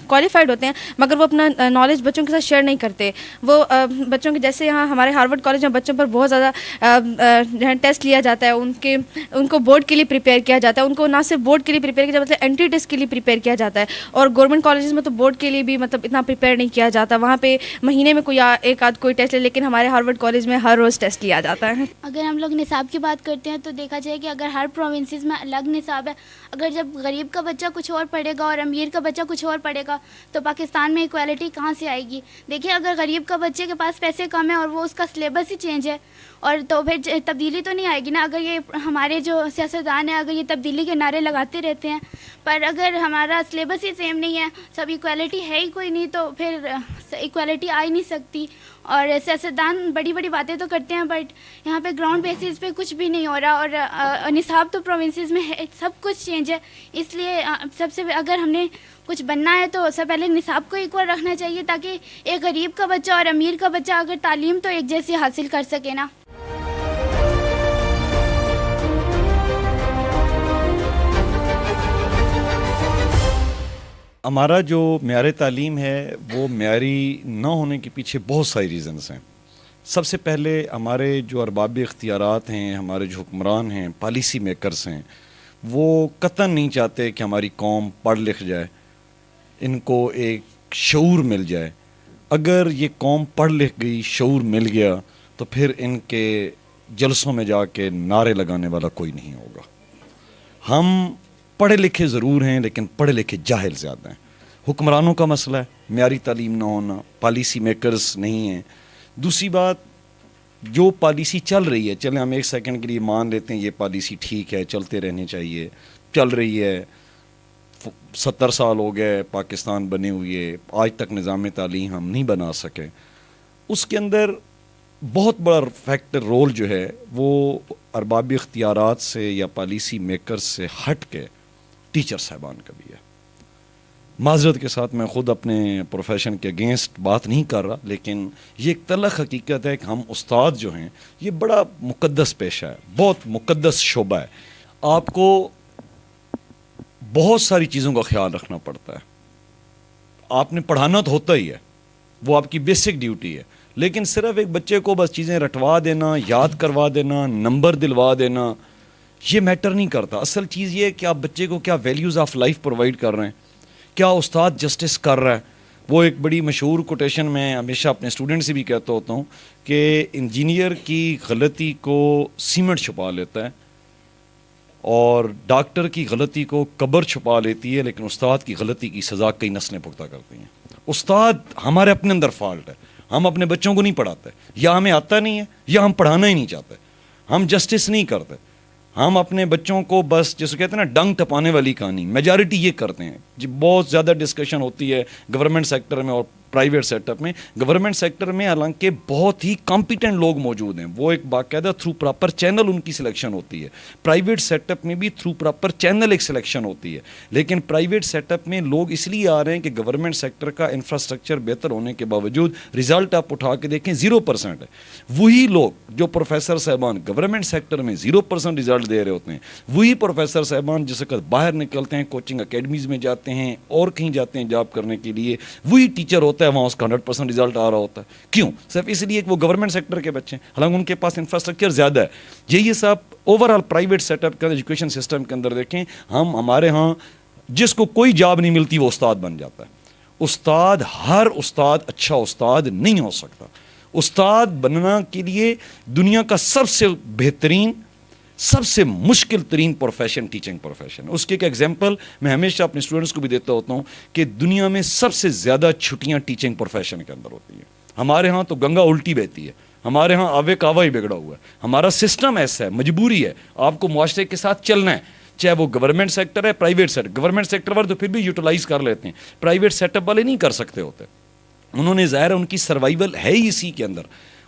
کوالیفائڈ ہوتے ہیں, مگر وہ اپنا نالج بچوں کے ساتھ شیئر نہیں کرتے. وہ بچوں کے جیسے یہاں ہمارے ہارورڈ کالج میں بچوں پر بہت زیادہ ٹیسٹ لیا جاتا ہے, ان کو بورڈ کے لیے پریپیئر کیا جاتا ہے, ان کو نہ صرف بورڈ کے لیے پریپیئر کیا جاتا ہے, اینٹری ٹیسٹ کے لیے پریپیئر کیا جاتا ہے. اور گورنمنٹ کالجز میں تو بورڈ کے لیے بھی مطلب اتنا پریپیئر نہیں کیا جاتا, وہاں پہ مہینے میں کوئی ایک آدھ کوئی ٹیسٹ لے, لیکن ہمارے ہارورڈ کالج میں ہر روز ٹیسٹ لیا جاتا ہے. اگر ہم لوگ نصاب کی بات کرتے ہیں تو دیکھا جائے کہ اگر ہر پروونسز میں الگ نصاب ہے, اگر جب غریب کا بچہ کچھ اور پڑھے گا اور امیر کا بچہ کچھ اور پڑھے گا تو پاکستان میں ایکویلٹی کہاں سے آئے گی؟ دیکھیے, اگر غریب کا بچے کے پاس پیسے کم ہیں اور وہ اس کا سلیبس ہی چینج ہے, اور تو پھر تبدیلی تو نہیں آئے گی نا. اگر یہ ہمارے جو سیاستدان ہیں اگر یہ تبدیلی کے نعرے لگاتے رہتے ہیں, پر اگر ہمارا سلیبس ہی سیم نہیں ہے, سب ایکویلٹی ہے ہی کوئی نہیں, تو پھر ایکویلٹی آ ہی نہیں سکتی. اور سیاستدان بڑی بڑی باتیں تو کرتے ہیں, بٹ یہاں پہ گراؤنڈ بیسس پہ کچھ بھی نہیں ہو رہا. اور نصاب تو پروونسز میں ہے, سب کچھ چینج ہے. اس لیے سب سے اگر ہم نے کچھ بننا ہے تو سب سے پہلے نصاب کو ایکول رکھنا چاہیے, تاکہ ایک غریب کا بچہ اور امیر کا بچہ اگر تعلیم تو ایک جیسی حاصل کر سکے نا. ہمارا جو معیار تعلیم ہے وہ معیاری نہ ہونے کے پیچھے بہت ساری ریزنز ہیں. سب سے پہلے ہمارے جو ارباب اختیارات ہیں, ہمارے جو حکمران ہیں, پالیسی میکرز ہیں, وہ قطعاً نہیں چاہتے کہ ہماری قوم پڑھ لکھ جائے, ان کو ایک شعور مل جائے. اگر یہ قوم پڑھ لکھ گئی, شعور مل گیا, تو پھر ان کے جلسوں میں جا کے نعرے لگانے والا کوئی نہیں ہوگا. ہم پڑھے لکھے ضرور ہیں, لیکن پڑھے لکھے جاہل زیادہ ہیں. حکمرانوں کا مسئلہ ہے, معیاری تعلیم نہ ہونا, پالیسی میکرز نہیں ہیں. دوسری بات, جو پالیسی چل رہی ہے, چلیں ہم ایک سیکنڈ کے لیے مان لیتے ہیں یہ پالیسی ٹھیک ہے, چلتے رہنے چاہیے, چل رہی ہے, 70 سال ہو گئے پاکستان بنے ہوئے, آج تک نظام تعلیم ہم نہیں بنا سکے. اس کے اندر بہت بڑا فیکٹر رول جو ہے وہ ارباب اختیارات سے یا پالیسی میکرز سے ہٹ کے ٹیچر صاحبان کا بھی ہے. معذرت کے ساتھ میں خود اپنے پروفیشن کے اگینسٹ بات نہیں کر رہا, لیکن یہ ایک تلخ حقیقت ہے کہ ہم استاد جو ہیں یہ بڑا مقدس پیشہ ہے, بہت مقدس شعبہ ہے. آپ کو بہت ساری چیزوں کا خیال رکھنا پڑتا ہے. آپ نے پڑھانا تو ہوتا ہی ہے, وہ آپ کی بیسک ڈیوٹی ہے, لیکن صرف ایک بچے کو بس چیزیں رٹوا دینا, یاد کروا دینا, نمبر دلوا دینا, یہ میٹر نہیں کرتا. اصل چیز یہ ہے کہ آپ بچے کو کیا ویلیوز آف لائف پرووائڈ کر رہے ہیں, کیا استاد جسٹس کر رہا ہے. وہ ایک بڑی مشہور کوٹیشن میں ہمیشہ اپنے اسٹوڈنٹ سے بھی کہتا ہوتا ہوں کہ انجینئر کی غلطی کو سیمنٹ چھپا لیتا ہے, اور ڈاکٹر کی غلطی کو قبر چھپا لیتی ہے, لیکن استاد کی غلطی کی سزا کئی نسلیں پختہ کرتی ہیں. استاد ہمارے اپنے اندر فالٹ ہے, ہم اپنے بچوں کو نہیں پڑھاتے, یا ہمیں آتا نہیں ہے یا ہم پڑھانا ہی نہیں چاہتے. ہم جسٹس نہیں کرتے, ہم اپنے بچوں کو بس جسے کہتے ہیں نا ڈنگ ٹپانے والی کہانی, میجارٹی یہ کرتے ہیں. جی بہت زیادہ ڈسکشن ہوتی ہے گورنمنٹ سیکٹر میں اور پرائیویٹ سیٹ اپ میں. گورنمنٹ سیکٹر میں حالانکہ بہت ہی کمپیٹنٹ لوگ موجود ہیں, وہ ایک باقاعدہ تھرو پراپر چینل ان کی سلیکشن ہوتی ہے. پرائیویٹ سیٹ اپ میں بھی تھرو پراپر چینل ایک سلیکشن ہوتی ہے, لیکن پرائیویٹ سیٹ اپ میں لوگ اس لیے آ رہے ہیں کہ گورنمنٹ سیکٹر کا انفراسٹرکچر بہتر ہونے کے باوجود رزلٹ آپ اٹھا کے دیکھیں 0% ہے. وہی لوگ جو پروفیسر صاحبان گورنمنٹ سیکٹر میں 0% رزلٹ دے رہے ہوتے ہیں, وہی پروفیسر صاحبان جس وقت باہر نکلتے ہیں کوچنگ اکیڈمیز میں جاتے ہیں اور کہیں جاتے ہیں جاب کرنے کے لیے, وہی ٹیچر ہوتا ہے وہاں اس کا 100% رزلٹ آ رہا ہوتا ہے. کیوں؟ صرف اس لیے کہ وہ گورنمنٹ سیکٹر کے بچے ہیں, حالانکہ ان کے پاس انفراسٹرکچر زیادہ ہے. یہ صاحب overall private setup کا ایجوکیشن سسٹم کے اندر دیکھیں, ہمارے ہاں جس کو کوئی جاب نہیں ملتی وہ استاد بن جاتا ہے. استاد, ہر استاد اچھا استاد نہیں ہو سکتا. استاد بننا کے لیے دنیا کا سب سے بہترین, سب سے مشکل ترین پروفیشن ٹیچنگ پروفیشن. اس کی ایک ایگزامپل میں ہمیشہ اپنے اسٹوڈنٹس کو بھی دیتا ہوتا ہوں کہ دنیا میں سب سے زیادہ چھٹیاں ٹیچنگ پروفیشن کے اندر ہوتی ہیں. ہمارے ہاں تو گنگا الٹی بہتی ہے, ہمارے ہاں آوے کاوا ہی بگڑا ہوا ہے. ہمارا سسٹم ایسا ہے, مجبوری ہے, آپ کو معاشرے کے ساتھ چلنا ہے, چاہے وہ گورنمنٹ سیکٹر ہے پرائیویٹ سیکٹر. گورنمنٹ سیکٹر والے تو پھر بھی یوٹیلائز کر لیتے ہیں, پرائیویٹ سیٹ اپ والے نہیں کر سکتے ہوتے. انہوں نے ظاہر ہے ان کی سروائیول ہے ہی اسی کے اندر,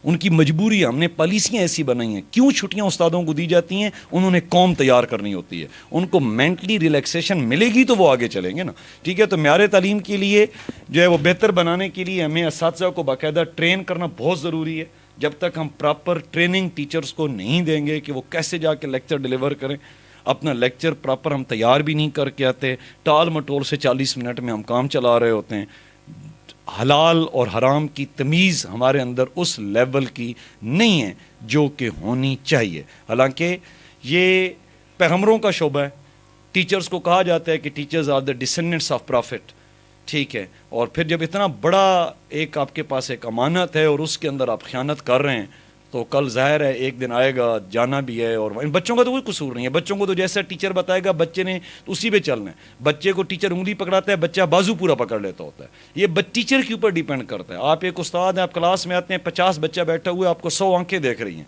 ان کی مجبوری ہے. ہم نے پالیسیاں ایسی بنائی ہیں. کیوں چھٹیاں استادوں کو دی جاتی ہیں؟ انہوں نے قوم تیار کرنی ہوتی ہے. ان کو مینٹلی ریلیکسیشن ملے گی تو وہ آگے چلیں گے نا. ٹھیک ہے, تو معیار تعلیم کے لیے جو ہے وہ بہتر بنانے کے لیے ہمیں اساتذہ کو باقاعدہ ٹرین کرنا بہت ضروری ہے. جب تک ہم پراپر ٹریننگ ٹیچرز کو نہیں دیں گے کہ وہ کیسے جا کے لیکچر ڈیلیور کریں, اپنا لیکچر پراپر ہم تیار بھی نہیں کر کے آتے, ٹال مٹول سے 40 منٹ میں ہم کام چلا رہے ہوتے ہیں. حلال اور حرام کی تمیز ہمارے اندر اس لیول کی نہیں ہے جو کہ ہونی چاہیے. حالانکہ یہ پیغمبروں کا شعبہ ہے. ٹیچرز کو کہا جاتا ہے کہ teachers are the descendants of profit. ٹھیک ہے, اور پھر جب اتنا بڑا ایک آپ کے پاس ایک امانت ہے اور اس کے اندر آپ خیانت کر رہے ہیں تو کل ظاہر ہے ایک دن آئے گا, جانا بھی ہے. اور ان بچوں کا تو کوئی قصور نہیں ہے, بچوں کو تو جیسا ٹیچر بتائے گا بچے نے تو اسی پہ چلنا ہے. بچے کو ٹیچر انگلی پکڑاتا ہے, بچہ بازو پورا پکڑ لیتا ہوتا ہے. یہ ٹیچر کے اوپر ڈیپینڈ کرتا ہے. آپ ایک استاد ہیں, آپ کلاس میں آتے ہیں, 50 بچہ بیٹھا ہوا ہے, آپ کو 100 آنکھیں دیکھ رہی ہیں,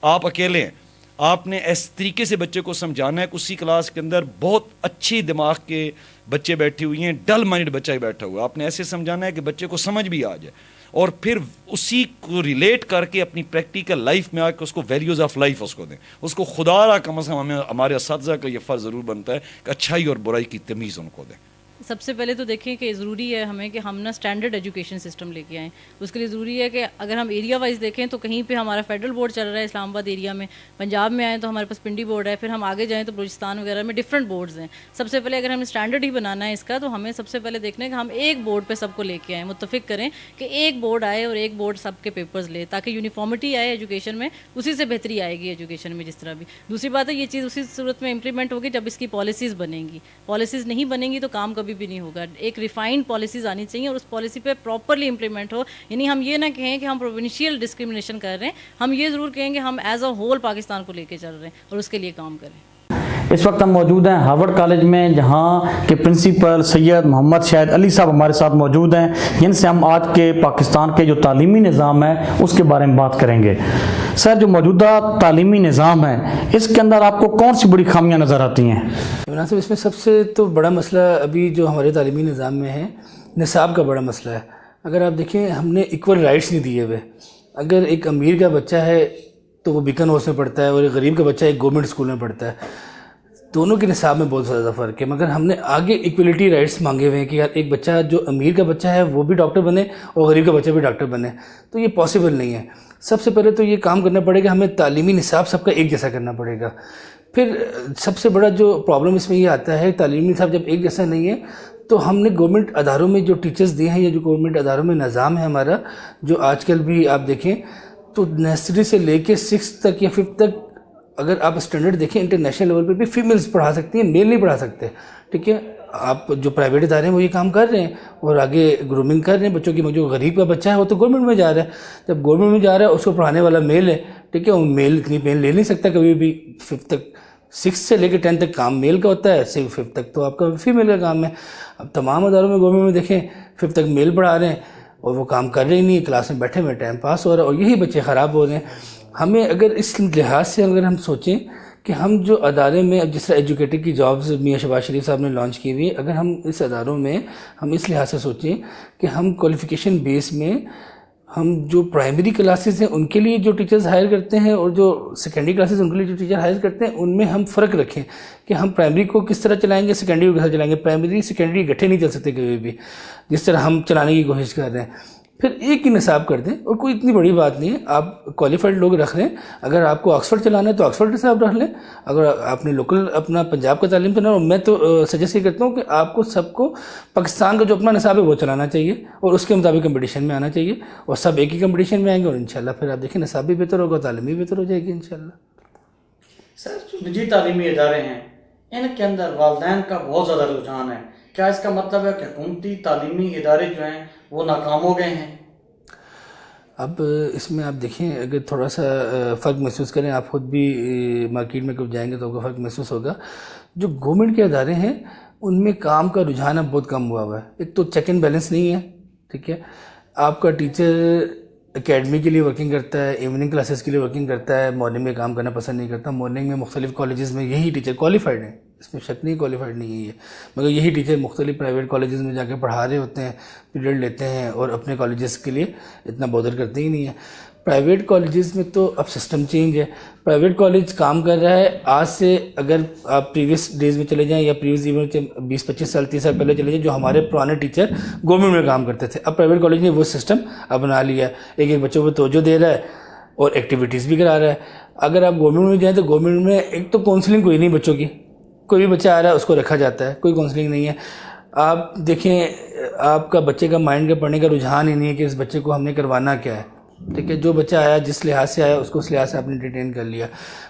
آپ اکیلے ہیں. آپ نے اس طریقے سے بچے کو سمجھانا ہے کہ اسی کلاس کے اندر بہت اچھی دماغ کے بچے بیٹھے ہوئے ہیں, ڈل مائنڈ بچہ ہی بیٹھا ہوا ہے. آپ نے ایسے سمجھانا ہے کہ بچے کو سمجھ بھی آ جائے, اور پھر اسی کو ریلیٹ کر کے اپنی پریکٹیکل لائف میں آ کے اس کو ویلیوز آف لائف اس کو دیں. اس کو خدا را کم از کم ہمارے اساتذہ کا یہ فرض ضرور بنتا ہے کہ اچھائی اور برائی کی تمیز ان کو دیں. سب سے پہلے تو دیکھیں کہ ضروری ہے ہمیں کہ ہم نا اسٹینڈرڈ ایجوکیشن سسٹم لے کے آئیں. اس کے لیے ضروری ہے کہ اگر ہم ایریا وائز دیکھیں تو کہیں پہ ہمارا فیڈرل بورڈ چل رہا ہے اسلام آباد ایریا میں, پنجاب میں آئیں تو ہمارے پاس پنڈی بورڈ ہے, پھر ہم آگے جائیں تو بلوچستان وغیرہ میں ڈفرینٹ بورڈز ہیں. سب سے پہلے اگر ہمیں اسٹینڈرڈ ہی بنانا ہے اس کا تو ہمیں سب سے پہلے دیکھنا ہے کہ ہم ایک بورڈ پہ سب کو لے کے آئیں, متفق کریں کہ ایک بورڈ آئے اور ایک بورڈ سب کے پیپرز لے, تاکہ یونیفارمٹی آئے ایجوکیشن میں, اسی سے بہتری آئے گی ایجوکیشن میں جس طرح بھی. دوسری بات ہے یہ چیز اسی صورت میں امپلیمنٹ ہوگی جب اس کی پالیسیز بنیں گی. پالیسیز نہیں بنیں گی تو کام کبھی بھی نہیں ہوگا. ایک ریفائنڈ پالیسیز آنی چاہیے اور اس پالیسی پہ پراپرلی امپلیمنٹ ہو. یعنی ہم یہ نہ کہیں کہ ہم پروونشیل ڈسکرمنیشن کر رہے ہیں, ہم یہ ضرور کہیں کہ ہم ایز اے ہول پاکستان کو لے کے چل رہے ہیں اور اس کے لیے کام کریں. اس وقت ہم موجود ہیں ہارورڈ کالج میں, جہاں کے پرنسپل سید محمد شاہد علی صاحب ہمارے ساتھ موجود ہیں, جن سے ہم آج کے پاکستان کے جو تعلیمی نظام ہے اس کے بارے میں بات کریں گے. سر, جو موجودہ تعلیمی نظام ہے اس کے اندر آپ کو کون سی بڑی خامیاں نظر آتی ہیں؟ مناسب, اس میں سب سے تو بڑا مسئلہ ابھی جو ہمارے تعلیمی نظام میں ہے نصاب کا بڑا مسئلہ ہے. اگر آپ دیکھیں ہم نے ایکول رائٹس نہیں دیے ہوئے. اگر ایک امیر کا بچہ ہے تو وہ بیکن ہاؤس میں پڑھتا ہے اور ایک غریب کا بچہ ایک گورنمنٹ اسکول میں پڑھتا ہے. دونوں کے نصاب میں بہت زیادہ فرق ہے, مگر ہم نے آگے ایکولیٹی رائٹس مانگے ہوئے ہیں کہ یار ایک بچہ جو امیر کا بچہ ہے وہ بھی ڈاکٹر بنے اور غریب کا بچہ بھی ڈاکٹر بنے. تو یہ پاسبل نہیں ہے. سب سے پہلے تو یہ کام کرنا پڑے گا, ہمیں تعلیمی نصاب سب کا ایک جیسا کرنا پڑے گا. پھر سب سے بڑا جو پرابلم اس میں یہ آتا ہے, تعلیمی نصاب جب ایک جیسا نہیں ہے تو ہم نے گورنمنٹ اداروں میں جو ٹیچرز دیے ہیں یا جو گورنمنٹ اداروں میں نظام ہے ہمارا, جو آج کل بھی آپ دیکھیں تو نرسری سے لے کے 6 تک یا 5 تک اگر آپ اسٹینڈرڈ دیکھیں انٹرنیشنل لیول پہ بھی فیمیلز پڑھا سکتی ہیں, میل نہیں پڑھا سکتے. ٹھیک ہے, آپ جو پرائیویٹ ادارے ہیں وہ یہ کام کر رہے ہیں اور آگے گرومنگ کر رہے ہیں بچوں کی. جو غریب کا بچہ ہے وہ تو گورنمنٹ میں جا رہا ہے. جب گورنمنٹ میں جا رہا ہے اس کو پڑھانے والا میل ہے, ٹھیک ہے, وہ میل اتنی میل لے نہیں سکتا کبھی بھی. 5 تک 6 سے لے کے 10 تک کام میل کا ہوتا ہے, 5 تک تو آپ کا فیمیل کا کام ہے. اب تمام اداروں میں گورنمنٹ میں دیکھیں 5 تک میل پڑھا رہے ہیں اور وہ کام کر رہے ہی نہیں, کلاس میں بیٹھے ہوئے ٹائم پاس ہو رہا ہے, اور یہی بچے خراب ہو رہے ہیں. ہمیں اگر اس لحاظ سے اگر ہم سوچیں کہ ہم جو ادارے میں اب جس طرح ایجوکیٹر کی جابز میاں شہباز شریف صاحب نے لانچ کی ہوئی, اگر ہم اس اداروں میں ہم اس لحاظ سے سوچیں کہ ہم کوالیفیکیشن بیس میں ہم جو پرائمری کلاسز ہیں ان کے لیے جو ٹیچرز ہائر کرتے ہیں اور جو سیکنڈری کلاسز ان کے لیے جو ٹیچر ہائر کرتے ہیں ان میں ہم فرق رکھیں کہ ہم پرائمری کو کس طرح چلائیں گے, سیکنڈری کو کس طرح چلائیں گے. پرائمری سیکنڈری اکٹھے نہیں چل سکتے کبھی بھی جس طرح ہم چلانے کی کوشش کر رہے ہیں. پھر ایک ہی نصاب کر دیں, اور کوئی اتنی بڑی بات نہیں ہے, آپ کوالیفائڈ لوگ رکھ لیں. اگر آپ کو آکسفورڈ چلانا ہے تو آکسفورڈ نصاب رکھ لیں. اگر آپ نے لوکل اپنا پنجاب کا تعلیم چلانا ہے, میں تو سجیسٹ یہ کرتا ہوں کہ آپ کو سب کو پاکستان کا جو اپنا نصاب ہے وہ چلانا چاہیے اور اس کے مطابق کمپٹیشن میں آنا چاہیے, اور سب ایک ہی کمپٹیشن میں آئیں گے, اور انشاءاللہ پھر آپ دیکھیں نصاب بھی بہتر ہوگا, تعلیم بھی بہتر ہو جائے گی انشاءاللہ. سر جو نجی تعلیمی ادارے ہیں ان کے اندر والدین کا بہت زیادہ رجحان ہے, کیا اس کا مطلب ہے کہ حکومتی تعلیمی ادارے جو ہیں وہ ناکام ہو گئے ہیں؟ اب اس میں آپ دیکھیں, اگر تھوڑا سا فرق محسوس کریں, آپ خود بھی مارکیٹ میں کب جائیں گے تو آپ کو فرق محسوس ہوگا. جو گورنمنٹ کے ادارے ہیں ان میں کام کا رجحان اب بہت کم ہوا ہوا ہے. ایک تو چیک اینڈ بیلنس نہیں ہے, ٹھیک ہے, آپ کا ٹیچر اکیڈمی کے لیے ورکنگ کرتا ہے, ایوننگ کلاسز کے لیے ورکنگ کرتا ہے, مارننگ میں کام کرنا پسند نہیں کرتا. مارننگ میں مختلف کالجز میں یہی ٹیچر کوالیفائڈ ہیں, اس میں شک نہیں کوالیفائڈ نہیں ہے, مگر یہی ٹیچر مختلف پرائیویٹ کالجز میں جا کے پڑھا رہے ہوتے ہیں, پیریڈ لیتے ہیں, اور اپنے کالجز کے لیے اتنا بودر کرتے ہی نہیں ہیں. پرائیویٹ کالجز میں تو اب سسٹم چینج ہے. پرائیویٹ کالج کام کر رہا ہے آج سے, اگر آپ پریویس ڈیز میں چلے جائیں یا پریویس ایونٹ کے 20-25 سال 30 سال پہلے چلے جائیں, جو ہمارے پرانے ٹیچر گورنمنٹ میں کام کرتے تھے, اب پرائیویٹ کالج نے وہ سسٹم اپنا لیا ہے. ایک بچوں کو توجہ دے رہا ہے اور ایکٹیویٹیز بھی کرا رہا ہے. اگر آپ گورنمنٹ میں جائیں تو گورنمنٹ میں ایک تو کاؤنسلنگ کوئی نہیں بچوں کی, کوئی بھی بچہ آ رہا ہے اس کو رکھا جاتا ہے, کوئی کاؤنسلنگ نہیں ہے. آپ دیکھیں آپ کا بچے کا مائنڈ کا پڑھنے کا رجحان ہی نہیں ہے کہ اس بچے کو ہم نے کروانا کیا ہے, ٹھیک ہے. جو بچہ آیا جس لحاظ سے آیا اس کو اس لحاظ سے آپ نے ڈیٹین کر لیا.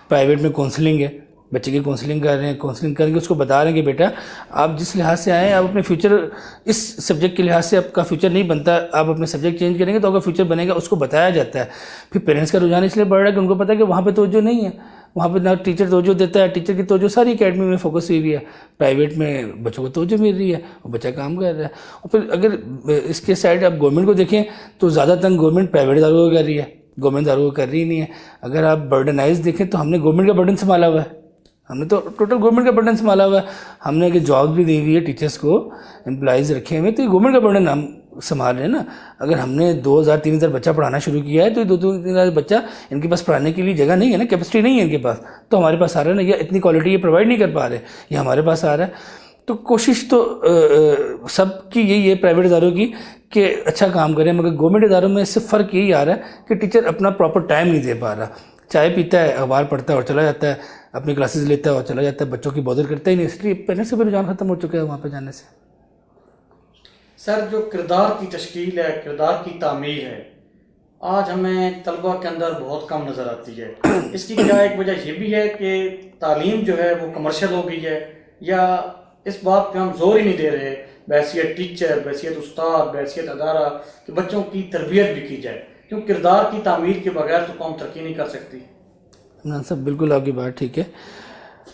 پرائیویٹ میں کاؤنسلنگ ہے, بچے کی کاؤنسلنگ کر رہے ہیں, کاؤنسلنگ کریں گے اس کو بتا رہے ہیں کہ بیٹا آپ جس لحاظ سے آئے ہیں, آپ اپنے فیوچر اس سبجیکٹ کے لحاظ سے آپ کا فیوچر نہیں بنتا, آپ اپنے سبجیکٹ چینج کریں گے تو آپ کا فیوچر بنے گا, اس کو بتایا جاتا ہے. پھر پیرنٹس کا رجحان اس لیے بڑھ رہا ہے کہ ان کو پتہ ہے کہ وہاں پہ توجہ نہیں ہے, وہاں پہ نہ ٹیچر توجہ دیتا ہے, ٹیچر کی توجہ ساری اکیڈمی میں فوکس ہوئی ہے, پرائیویٹ میں بچوں کو توجہ مل رہی ہے اور بچہ کام کر رہا ہے. اور پھر اگر اس کے سائڈ آپ گورنمنٹ کو دیکھیں تو زیادہ تنگ گورنمنٹ پرائیویٹ اداروں کو کر رہی ہے, گورنمنٹ اداروں کو کر رہی نہیں ہے. اگر آپ برڈنائز دیکھیں تو ہم نے گورنمنٹ کا برڈن سنبھالا ہوا ہے, ہم نے تو ٹوٹل گورنمنٹ کا برڈن سنبھالا ہوا ہے. ہم نے اگر جاب بھی دی ہوئی ہے ٹیچرس کو, امپلائیز رکھے ہوئے, تو یہ گورنمنٹ کا برڈن ہم سنبھال رہے ہیں نا. اگر ہم نے 2000-3000 بچہ پڑھانا شروع کیا ہے تو یہ 2-3 بچہ ان کے پاس پڑھانے کے لیے جگہ نہیں ہے نا, کیپیسٹی نہیں ہے ان کے پاس, تو ہمارے پاس آ رہا ہے نا, یا اتنی کوالٹی یہ پرووائڈ نہیں کر پا رہے, یہ ہمارے پاس آ رہا ہے. تو کوشش تو سب کی یہی ہے پرائیویٹ اداروں کی کہ اچھا کام کریں, مگر گورنمنٹ اداروں میں صرف فرق یہی آ رہا ہے کہ ٹیچر اپنا پراپر ٹائم نہیں دے پا رہا. چائے پیتا ہے, اخبار پڑھتا ہے اور چلا جاتا ہے, اپنی کلاسز لیتا ہے اور چلا جاتا ہے, بچوں کی بودر کرتا ہی نہیں, اس لیے پیرنٹس سے بھی رجحان ختم ہو چکا ہے وہاں پہ جانے سے. سر جو کردار کی تشکیل ہے, کردار کی تعمیر ہے, آج ہمیں طلبہ کے اندر بہت کم نظر آتی ہے. اس کی کیا ایک وجہ یہ بھی ہے کہ تعلیم جو ہے وہ کمرشل ہو گئی ہے, یا اس بات پہ ہم زور ہی نہیں دے رہے بحیثیت ٹیچر, بحیثیت استاد, بحیثیت ادارہ کہ بچوں کی تربیت بھی کی جائے, کیوں کردار کی تعمیر کے بغیر تو قوم ترقی نہیں کر سکتی. عمران صاحب بالکل آپ کی بات ٹھیک ہے.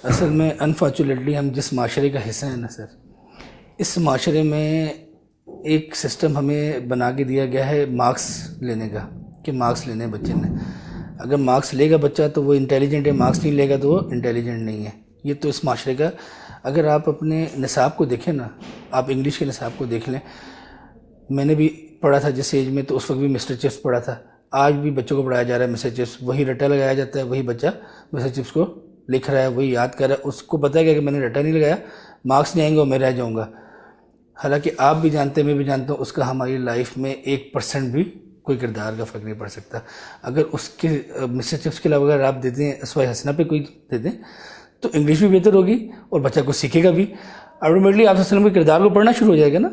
اصل میں انفارچونیٹلی ہم جس معاشرے کا حصہ ہیں نا سر, اس معاشرے میں ایک سسٹم ہمیں بنا کے دیا گیا ہے مارکس لینے کا, کہ مارکس لینے بچے نے, اگر مارکس لے گا بچہ تو وہ انٹیلیجنٹ ہے, مارکس نہیں لے گا تو وہ انٹیلیجنٹ نہیں ہے. یہ تو اس معاشرے کا. اگر آپ اپنے نصاب کو دیکھیں نا, آپ انگلش کے نصاب کو دیکھ لیں, میں نے بھی پڑھا تھا جس ایج میں, تو اس وقت بھی مسٹر چپس پڑھا تھا, آج بھی بچوں کو پڑھایا جا رہا ہے مسٹر چپس, وہی رٹا لگایا جاتا ہے, وہی بچہ مسٹر چپس کو لکھ رہا ہے, وہی یاد کر رہا ہے, اس کو پتہ ہے کہ میں نے رٹا نہیں لگایا مارکس نہیں آئیں گے اور میں رہ جاؤں گا. حالانکہ آپ بھی جانتے ہیں, میں بھی جانتا ہوں, اس کا ہماری لائف میں 1% بھی کوئی کردار کا فرق نہیں پڑ سکتا. اگر اس کے مسٹر چپس کے علاوہ اگر آپ دے دیں اسوائے حسنہ پہ کوئی دے دیں تو انگلش بھی بہتر ہوگی اور بچہ کو سیکھے گا بھی. آٹومیٹلی آپ وسلم کے کردار کو پڑھنا شروع ہو جائے گا نا,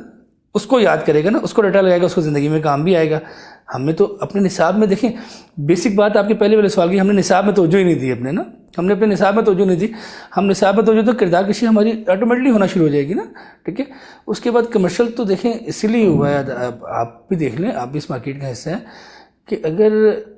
اس کو یاد کرے گا نا, اس کو رٹا لگائے گا, اس کو زندگی میں کام بھی آئے گا. ہم نے تو اپنے نصاب میں دیکھیں, بیسک بات آپ کے پہلے والے سوال کی, ہم نے نصاب میں توجہ ہی نہیں دی اپنے نا, ہم نے اپنے نصاب میں توجہ نہیں دی. ہم نصاب میں توجہ تو کردار کشی ہماری آٹومیٹلی ہونا شروع ہو جائے گی نا, ٹھیک ہے. اس کے بعد کمرشل تو دیکھیں اسی لیے ہوا ہے, آپ بھی دیکھ لیں, آپ بھی اس مارکیٹ کا حصہ ہیں, کہ اگر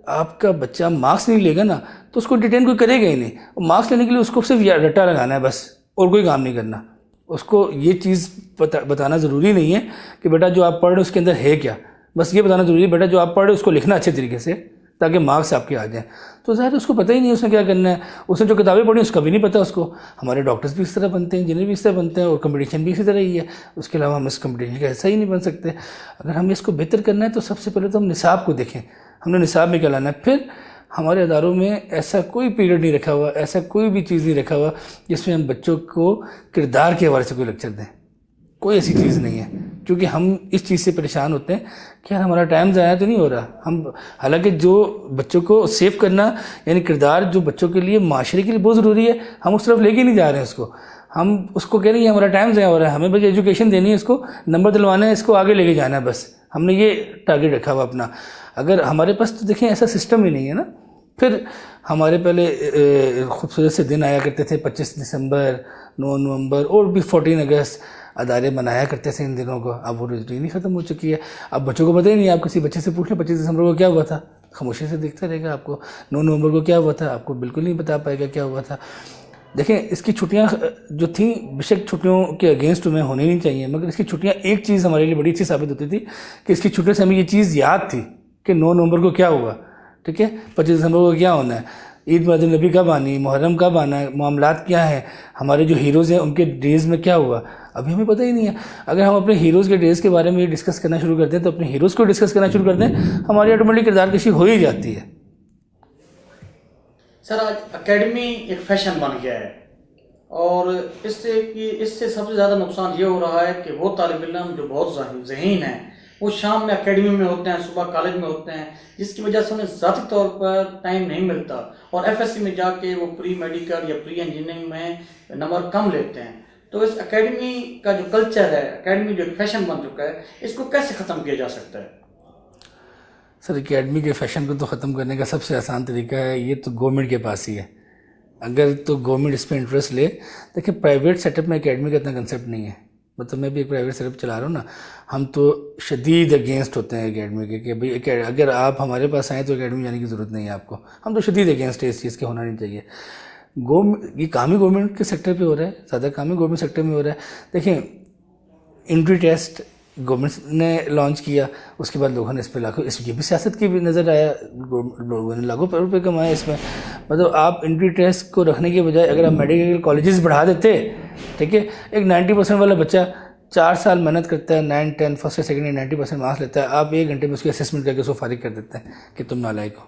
آپ کا بچہ مارکس نہیں لے گا نا تو اس کو ڈیٹین کوئی کرے گا ہی نہیں. اور مارکس لینے کے لیے اس کو صرف رٹا لگانا ہے بس, اور کوئی کام نہیں کرنا. اس کو یہ چیز بتانا ضروری نہیں ہے کہ بیٹا جو آپ پڑھ رہے ہیں اس کے اندر ہے کیا, بس یہ بتانا ضروری ہے بیٹا جو آپ پڑھ رہے اس کو لکھنا اچھے طریقے سے تاکہ مارکس آپ کے آ جائیں. تو ظاہر اس کو پتہ ہی نہیں اس نے کیا کرنا ہے. اس نے جو کتابیں پڑھی اس کا بھی نہیں پتہ اس کو. ہمارے ڈاکٹرز بھی اس طرح بنتے ہیں, انجینئر بھی اس طرح بنتے ہیں, اور کمپٹیشن بھی اسی طرح ہی ہے. اس کے علاوہ ہم اس کمپٹیشن کا ایسا ہی نہیں بن سکتے. اگر ہمیں اس کو بہتر کرنا ہے تو سب سے پہلے تو ہم نصاب کو دیکھیں, ہم نے نصاب میں کیا لانا ہے. پھر ہمارے اداروں میں ایسا کوئی پیریڈ نہیں رکھا ہوا, ایسا کوئی بھی چیز نہیں رکھا ہوا جس میں ہم بچوں کو کردار کے حوالے سے کوئی لیکچر دیں. کوئی ایسی چیز نہیں ہے, کیونکہ ہم اس چیز سے پریشان ہوتے ہیں کہ یار ہمارا ٹائم ضائع تو نہیں ہو رہا. ہم حالانکہ جو بچوں کو سیو کرنا یعنی کردار جو بچوں کے لیے معاشرے کے لیے بہت ضروری ہے, ہم اس طرف لے کے نہیں جا رہے ہیں اس کو. ہم اس کو کہہ رہے ہیں ہمارا ٹائم ضائع ہو رہا ہے, ہمیں بس ایجوکیشن دینی ہے, اس کو نمبر دلوانا ہے, اس کو آگے لے کے جانا ہے, بس ہم نے یہ ٹارگیٹ رکھا ہوا اپنا. اگر ہمارے پاس تو دیکھیں ایسا سسٹم ہی نہیں ہے نا. پھر ہمارے پہلے خوبصورت سے دن آیا کرتے تھے, 25 دسمبر, 9 نومبر اور بھی 14 اگست ادارے منایا کرتے تھے ان دنوں کو. اب وہ روٹین ہی ختم ہو چکی ہے. اب بچوں کو پتہ ہی نہیں. آپ کسی بچے سے پوچھ لیں 25 دسمبر کو کیا ہوا تھا, خاموشی سے دیکھتا رہے گا. آپ کو 9 نومبر کو کیا ہوا تھا, آپ کو بالکل نہیں بتا پائے گا کیا ہوا تھا. دیکھیں اس کی چھٹیاں جو تھیں بے شک چھٹیوں کے اگینسٹ میں ہونی نہیں چاہیے, مگر اس کی چھٹیاں ایک چیز ہمارے لیے بڑی اچھی ثابت ہوتی تھی کہ اس کی چھٹیوں سے ہمیں یہ چیز یاد تھی کہ 9 نومبر کو کیا ہوا, ٹھیک ہے, 25 دسمبر کو کیا ہونا ہے, عید میلاد النبی کب آنی, محرم کب آنا ہے, معاملات کیا ہیں, ہمارے جو ہیروز ہیں ان کے ڈیز میں کیا ہوا. ابھی ہمیں پتہ ہی نہیں ہے. اگر ہم اپنے ہیروز کے ڈیز کے بارے میں یہ ڈسکس کرنا شروع کرتے ہیں تو اپنے ہیروز کو ڈسکس کرنا شروع کرتے ہیں, ہماری آٹومیٹک کردار کشی ہو ہی جاتی ہے. سر آج اکیڈمی ایک فیشن بن گیا ہے, اور اس سے سب سے زیادہ نقصان یہ ہو رہا ہے کہ وہ طالب علم جو بہت ذہین ہیں وہ شام میں اکیڈمی میں ہوتے ہیں, صبح کالج میں ہوتے ہیں, جس کی وجہ سے انہیں ذاتی طور پر ٹائم نہیں ملتا, اور ایف ایس سی میں جا کے وہ پری میڈیکل یا پری انجینئرنگ میں نمبر کم لیتے ہیں. تو اس اکیڈمی کا جو کلچر ہے, اکیڈمی جو ایک فیشن بن چکا ہے, اس کو کیسے ختم کیا جا سکتا ہے؟ سر اکیڈمی کے فیشن کو تو ختم کرنے کا سب سے آسان طریقہ ہے, یہ تو گورنمنٹ کے پاس ہی ہے. اگر تو گورنمنٹ اس پہ انٹرسٹ لے. دیکھیں پرائیویٹ سیٹ اپ میں اکیڈمی کا اتنا کنسیپٹ نہیں ہے. مطلب میں بھی ایک پرائیویٹ سیٹ اپ چلا رہا ہوں نا, ہم تو شدید اگینسٹ ہوتے ہیں اکیڈمی کے کہ بھئی اگر آپ ہمارے پاس آئیں تو اکیڈمی جانے کی ضرورت نہیں ہے آپ کو. ہم تو شدید اگینسٹ ہے اس چیز کے, ہونا نہیں چاہیے. یہ کام ہی گورنمنٹ کے سیکٹر پہ ہو رہا ہے, زیادہ کام ہی گورنمنٹ سیکٹر میں ہو رہا ہے. دیکھیں انٹری ٹیسٹ گورنمنٹ نے لانچ کیا, اس کے بعد لوگوں نے اس پہ لاکھوں, اس یہ بھی سیاست کی بھی نظر آیا, لوگوں نے لاکھوں روپے کمائے اس میں. مطلب آپ انٹری ٹیسٹ کو رکھنے کے بجائے اگر آپ میڈیکل کالجز بڑھا دیتے, ٹھیک ہے, ایک 90% والا بچہ 4 سال محنت کرتا ہے, 9, 10 فرسٹ یا سیکنڈ 90% مارکس لیتا ہے, آپ 1 گھنٹے میں اس کی اسسمنٹ کر کے اس کو فارغ کر دیتے ہیں کہ تم نالائق ہو,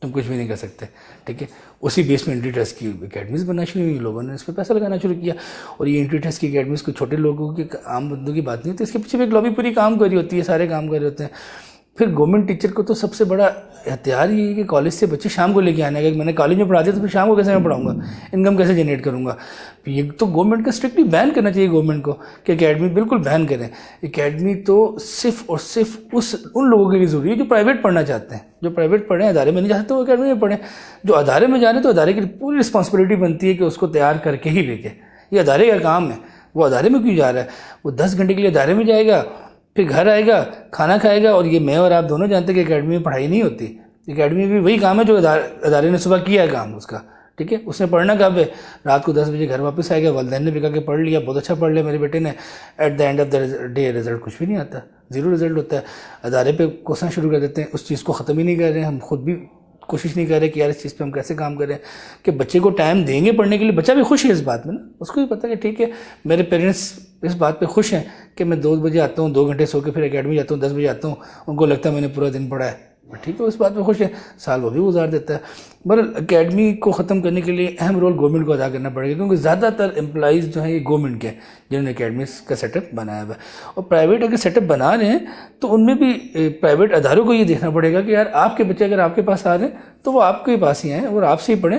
تم کچھ بھی نہیں کر سکتے, ٹھیک ہے. اسی بیس میں انٹری ٹیسٹ کی اکیڈمیز بننا شروع ہوئی, لوگوں نے اس پہ پیسہ لگانا شروع کیا. اور یہ انٹری ٹیسٹ کی اکیڈمیز کو چھوٹے لوگوں کی, عام بندوں کی بات نہیں ہوتی, اس کے پیچھے بھی ایک لابی پوری کام کر رہی ہوتی ہے, سارے کام کر رہے ہوتے ہیں. پھر گورنمنٹ ٹیچر کو تو سب سے بڑا احتیاط یہ ہے کہ کالج سے بچے شام کو لے کے آنے. اگر میں نے کالج میں پڑھا دیا تو پھر شام کو کیسے میں پڑھاؤں گا, انکم کیسے جنریٹ کروں گا. یہ تو گورنمنٹ کا اسٹرکٹلی بین کرنا چاہیے گورنمنٹ کو کہ اکیڈمی بالکل بین کریں. اکیڈمی تو صرف اور صرف ان لوگوں کے لیے ضروری ہے جو پرائیویٹ پڑھنا چاہتے ہیں. جو پرائیویٹ پڑھیں, ادارے میں نہیں جا سکتے, وہ اکیڈمی میں پڑھیں. جو ادارے میں جا رہے ہیں تو ادارے کی پوری رسپانسبلٹی بنتی ہے کہ اس کو تیار کر کے ہی بھیجے. یہ ادارے کا کام ہے. وہ ادارے میں کیوں جا رہا ہے, وہ 10 گھنٹے کے لیے ادارے میں جائے گا, پھر گھر آئے گا, کھانا کھائے گا. اور یہ میں اور آپ دونوں جانتے ہیں کہ اکیڈمی میں پڑھائی نہیں ہوتی. اکیڈمی میں بھی وہی کام ہے جو ادارے نے صبح کیا ہے کام اس کا, ٹھیک ہے. اس نے پڑھنا کب ہے, رات کو 10 بجے گھر واپس آئے گا, والدین نے بھی کہا کہ پڑھ لیا, بہت اچھا پڑھ لیا میرے بیٹے نے. At the end of the day result کچھ بھی نہیں آتا, 0 رزلٹ ہوتا ہے. ادارے پہ کوسنا شروع کر دیتے ہیں, اس چیز کو ختم ہی نہیں کر رہے ہیں. ہم خود بھی کوشش نہیں کر رہے کہ یار اس چیز پہ ہم کیسے کام کریں کہ بچے کو ٹائم دیں گے پڑھنے کے لیے. بچہ بھی خوش ہے اس بات میں نا, اس کو بھی پتہ کہ ٹھیک ہے میرے پیرنٹس اس بات پہ خوش ہیں کہ میں 2 بجے آتا ہوں, 2 گھنٹے سو کے پھر اکیڈمی جاتا ہوں, 10 بجے آتا ہوں, ان کو لگتا ہے میں نے پورا دن پڑھا ہے, ٹھیک ہے, اس بات پہ خوش ہے, سال وہ بھی گزار دیتا ہے. بہرحال اکیڈمی کو ختم کرنے کے لیے اہم رول گورنمنٹ کو ادا کرنا پڑے گا, کیونکہ زیادہ تر امپلائیز جو ہیں یہ گورنمنٹ کے ہیں جنہوں نے اکیڈمیز کا سیٹ اپ بنایا ہوا ہے. اور پرائیویٹ اگر سیٹ اپ بنا رہے ہیں تو ان میں بھی پرائیویٹ اداروں کو یہ دیکھنا پڑے گا کہ یار آپ کے بچے اگر آپ کے پاس آ رہے ہیں تو وہ آپ کے پاس ہی آئیں اور آپ سے ہی پڑھیں.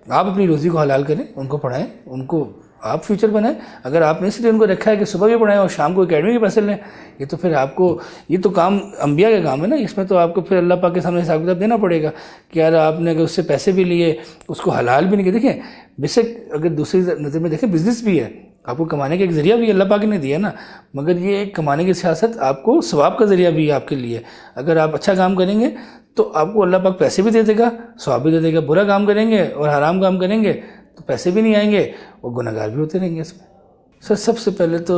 آپ اپنی روزی کو حلال کریں, ان کو پڑھائیں, ان کو آپ فیوچر بنائیں. اگر آپ نے اس لیے ان کو رکھا ہے کہ صبح بھی پڑھائیں اور شام کو اکیڈمی کے پیسے لیں, یہ تو پھر آپ کو, یہ تو کام انبیاء کا کام ہے نا. اس میں تو آپ کو پھر اللہ پاک کے سامنے حساب کتاب دینا پڑے گا کہ یار آپ نے اگر اس سے پیسے بھی لیے, اس کو حلال بھی نہیں کیا. دیکھیں بے شک اگر دوسری نظر میں دیکھیں بزنس بھی ہے, آپ کو کمانے کا ایک ذریعہ بھی اللہ پاک نے دیا نا, مگر یہ ایک کمانے کی سیاست آپ کو ثواب کا ذریعہ بھی ہے آپ کے لیے. اگر آپ اچھا کام کریں گے تو آپ کو اللہ پاک پیسے بھی دے دے گا, ثواب بھی دے دے گا. برا کام کریں گے اور حرام کام کریں گے تو پیسے بھی نہیں آئیں گے اور گناہگار بھی ہوتے رہیں گے اس میں. سر سب سے پہلے تو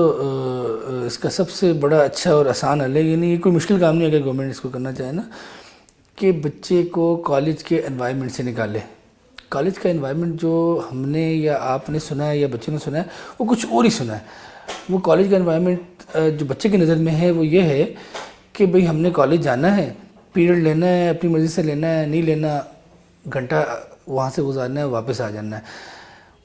اس کا سب سے بڑا اچھا اور آسان حل ہے، یعنی یہ کوئی مشکل کام نہیں ہے اگر گورنمنٹ اس کو کرنا چاہے نا، کہ بچے کو کالج کے انوائرمنٹ سے نکالے. کالج کا انوائرمنٹ جو ہم نے یا آپ نے سنا ہے یا بچے نے سنا ہے وہ کچھ اور ہی سنا ہے. وہ کالج کا انوائرمنٹ جو بچے کی نظر میں ہے وہ یہ ہے کہ بھئی ہم نے کالج جانا ہے، پیریڈ لینا ہے، اپنی مرضی سے لینا ہے، نہیں لینا، گھنٹہ وہاں سے گزارنا ہے، واپس آ جانا ہے.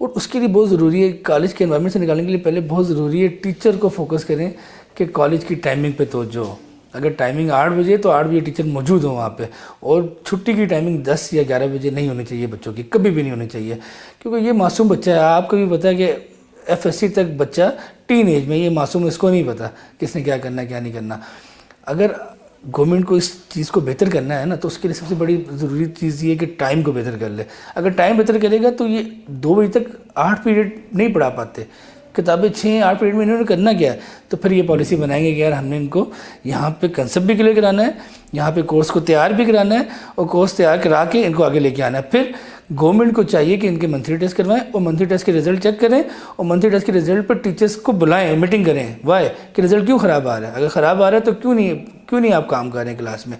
اور اس کے لیے بہت ضروری ہے، کالج کے انوائرمنٹ سے نکالنے کے لیے پہلے بہت ضروری ہے ٹیچر کو فوکس کریں کہ کالج کی ٹائمنگ پہ توجہ ہو. اگر ٹائمنگ 8 بجے تو 8 بجے ٹیچر موجود ہوں وہاں پہ، اور چھٹی کی ٹائمنگ 10 یا 11 بجے نہیں ہونی چاہیے بچوں کی، کبھی بھی نہیں ہونی چاہیے، کیونکہ یہ معصوم بچہ ہے. آپ کو بھی پتہ ہے کہ FSC تک بچہ ٹین ایج میں، یہ معصوم، اس کو نہیں پتہ کس نے کیا کرنا ہے کیا نہیں کرنا. اگر گورنمنٹ کو اس چیز کو بہتر کرنا ہے نا تو اس کے لیے سب سے بڑی ضروری چیز یہ ہے کہ ٹائم کو بہتر کر لے. اگر ٹائم بہتر کرے گا تو یہ 2 بجے تک 8 پیریڈ نہیں پڑھا پاتے، کتابیں 6-8 پیریڈ میں انہوں نے کرنا کیا ہے. تو پھر یہ پالیسی بنائیں گے کہ یار ہم نے ان کو یہاں پہ کنسپٹ بھی کلیئر کرانا ہے، یہاں پہ کورس کو تیار بھی کرانا ہے، اور کورس تیار کرا کے ان کو آگے لے کے آنا ہے. پھر گورنمنٹ کو چاہیے کہ ان کے منتھلی ٹیسٹ کروائیں اور منتھلی ٹیسٹ کے رزلٹ چیک کریں، اور منتھلی ٹیسٹ کے رزلٹ پر ٹیچرس کو بلائیں، میٹنگ کریں، وائی کہ رزلٹ کیوں خراب آ رہا ہے. اگر خراب آ رہا ہے تو کیوں نہیں آپ کام کر رہے ہیں کلاس میں.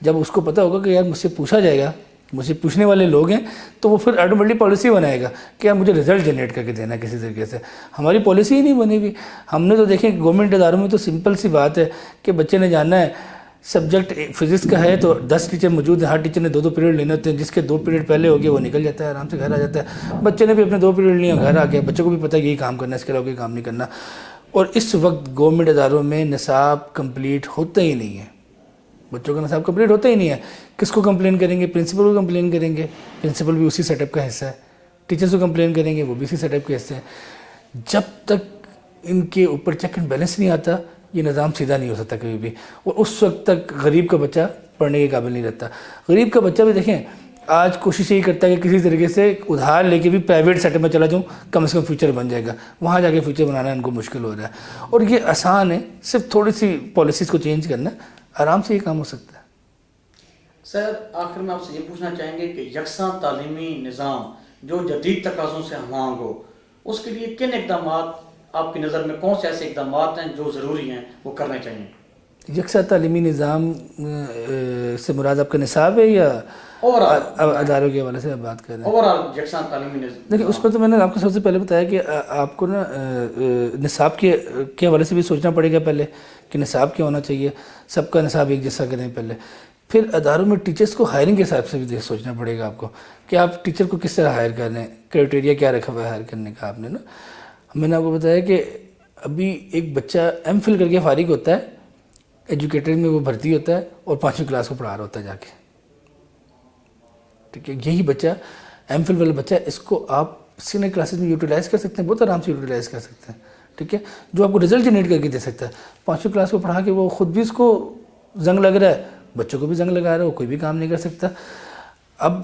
جب اس کو پتہ ہوگا کہ یار مجھ سے پوچھا جائے گا، مجھے پوچھنے والے لوگ ہیں، تو وہ پھر آٹومیٹکلی پالیسی بنائے گا کہ یار مجھے رزلٹ جنریٹ کر کے دینا ہے کسی طریقے سے. ہماری پالیسی ہی نہیں بنی ہوئی. ہم نے تو دیکھیں گورنمنٹ اداروں میں تو سمپل سی بات ہے کہ بچے نے جانا ہے، سبجیکٹ فزکس کا ہے تو 10 ٹیچر موجود ہیں، ہر ٹیچر نے 2 پیریڈ لینے ہوتے ہیں. جس کے 2 پیریڈ پہلے ہو گئے وہ نکل جاتا ہے، آرام سے گھر آ جاتا ہے. بچے نے بھی اپنے 2 پیریڈ لیے، گھر آ گیا. بچوں کو بھی پتہ ہے یہی کام کرنا ہے، اس کے علاوہ کوئی کام نہیں کرنا. اور اس وقت گورنمنٹ اداروں میں نصاب کمپلیٹ ہوتا ہی نہیں ہے، بچوں کا نصاب کمپلیٹ ہوتا ہی نہیں ہے. کس کو کمپلین کریں گے؟ پرنسپل کو کمپلین کریں گے، پرنسپل بھی اسی سیٹ اپ کا حصہ ہے. ٹیچرس کو کمپلین کریں گے، وہ بھی اسی سیٹ اپ کے حصے ہیں. جب تک ان کے اوپر چیک اینڈ بیلنس نہیں آتا یہ نظام سیدھا نہیں ہو سکتا کبھی بھی. اور اس وقت تک غریب کا بچہ پڑھنے کے قابل نہیں رہتا. غریب کا بچہ بھی دیکھیں آج کوشش یہی کرتا ہے کہ کسی طریقے سے ادھار لے کے بھی پرائیویٹ سیٹ اپ میں چلا جاؤں، کم سے کم فیوچر بن جائے گا. وہاں جا کے فیوچر بنانا ان کو مشکل ہو رہا ہے. اور یہ آسان ہے، صرف تھوڑی سی پالیسیز کو چینج کرنا، آرام سے یہ کام ہو سکتا ہے. سر آخر میں آپ سے یہ پوچھنا چاہیں گے کہ یکساں تعلیمی نظام جو جدید تقاضوں سے ہمانگ ہو، اس کے لیے کن اقدامات آپ کی نظر میں، کون سے ایسے اقدامات ہیں جو ضروری ہیں وہ کرنے چاہیے؟ یکساں تعلیمی نظام سے مراد آپ کا نصاب ہے یا اداروں کے حوالے سے آپ بات کر رہے ہیں؟ اوورآل یکساں تعلیمی نظام. دیکھیں اس پر تو میں نے آپ کو سب سے پہلے بتایا کہ آپ کو نا نصاب کے حوالے سے بھی سوچنا پڑے گا پہلے کہ نصاب کیا ہونا چاہیے. سب کا نصاب ایک جیسا کریں پہلے. پھر اداروں میں ٹیچرس کو ہائرنگ کے حساب سے بھی سوچنا پڑے گا آپ کو کہ آپ ٹیچر کو کس طرح ہائر کر رہے ہیں، کرائٹیریا کیا رکھا ہوا ہے ہائر کرنے کا. آپ نے نا میں نے آپ کو بتایا کہ ابھی ایک بچہ M.Phil کر کے فارغ ہوتا ہے، ایجوکیٹر میں وہ بھرتی ہوتا ہے اور 5ویں کلاس کو پڑھا رہا ہوتا ہے جا کے. ٹھیک ہے، یہی بچہ M.Phil والا بچہ، اس کو آپ سینئر کلاسز میں یوٹیلائز کر سکتے ہیں، بہت آرام سے یوٹیلائز کر سکتے ہیں. ٹھیک ہے، جو آپ کو رزلٹ جنریٹ کر کے دے سکتا ہے. 5ویں کلاس کو پڑھا کے وہ خود بھی اس کو زنگ لگ رہا ہے، بچوں کو بھی زنگ لگا رہا ہے، وہ کوئی بھی کام نہیں کر سکتا. اب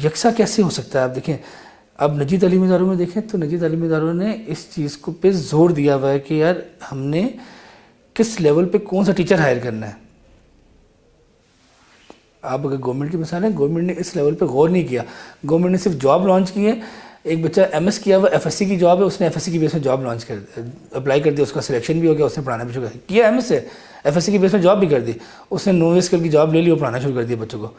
یکساں کیسے ہو سکتا ہے؟ آپ دیکھیں اب نجی تعلیمی اداروں میں دیکھیں تو نجی تعلیمی اداروں نے اس چیز کو پہ زور دیا ہوا ہے کہ یار ہم نے کس لیول پہ کون سا ٹیچر ہائر کرنا ہے. آپ اگر گورنمنٹ کی مثال ہے، گورنمنٹ نے اس لیول پہ غور نہیں کیا. گورنمنٹ نے صرف جاب لانچ کی ہے. ایک بچہ MS کیا ہوا FSC کی جاب ہے، اس نے FSC کی بیس میں جاب لانچ کر اپلائی کر دیا، اس کا سلیکشن بھی ہو گیا، اس نے پڑھانا بھی شروع کیا. MS ہے، FSC کی بیس میں جاب بھی کر دی، اس نے 9ویں اسکل کی جاب لے لی اور پڑھانا شروع کر دیا بچوں کو.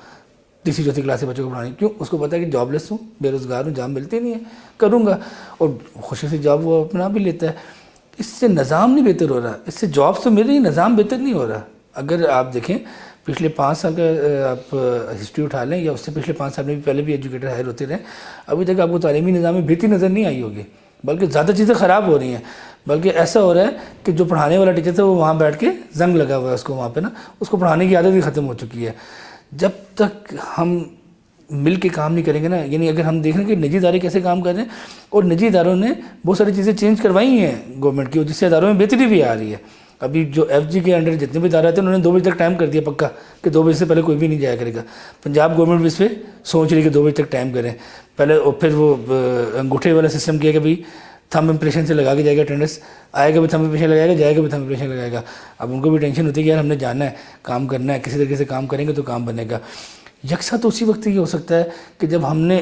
3ری-4تھی کلاس سے بچوں کو پڑھانی. کیوں؟ اس کو پتا ہے کہ جاب لیس ہوں، بے روزگار ہوں، جاب ملتی نہیں ہے، کروں گا. اور خوشی سے جاب وہ اپنا بھی لیتا ہے. اس سے نظام نہیں بہتر ہو رہا، اس سے جابس تو مل رہی، نظام بہتر نہیں ہو رہا. اگر آپ دیکھیں پچھلے 5 سال کا آپ ہسٹری اٹھا لیں یا اس سے پچھلے 5 سال میں بھی پہلے بھی ایجوکیٹر ہائر ہوتے رہے، ابھی تک آپ کو تعلیمی نظام میں بہتری نظر نہیں آئی ہوگی، بلکہ زیادہ چیزیں خراب ہو رہی ہیں. بلکہ ایسا ہو رہا ہے کہ جو پڑھانے والا ٹیچر تھا وہ وہاں بیٹھ کے زنگ لگا ہوا ہے اس کو وہاں پہ نا، اس کو پڑھانے کی عادت بھی ختم ہو چکی ہے. جب تک ہم مل کے کام نہیں کریں گے نا، یعنی اگر ہم دیکھ رہے ہیں کہ نجی ادارے کیسے کام کر رہے ہیں، اور نجی اداروں نے بہت ساری چیزیں چینج کروائی ہیں گورنمنٹ کی، اور جس سے اداروں میں بہتری بھی آ رہی ہے. ابھی جو FG کے انڈر جتنے بھی ادارے آتے ہیں انہوں نے 2 بجے تک ٹائم کر دیا پکا کہ 2 بجے سے پہلے کوئی بھی نہیں جایا کرے گا. پنجاب گورنمنٹ بھی اس پہ سوچ رہی ہے کہ 2 بجے تک ٹائم کریں پہلے. اور پھر وہ انگوٹھے والا سسٹم کیا کہ بھائی تھم امپریشن سے لگا کے جائے گا، اٹینڈنس آئے گا بھی تھم امپریشن لگائے گا، جائے گا بھی تھم امپریشن لگائے گا. اب ان کو بھی ٹینشن ہوتی ہے کہ یار ہم نے جانا ہے، کام کرنا ہے، کسی طریقے سے کام کریں گے تو کام بنے گا. یکساں تو اسی وقت یہ ہو سکتا ہے کہ جب ہم نے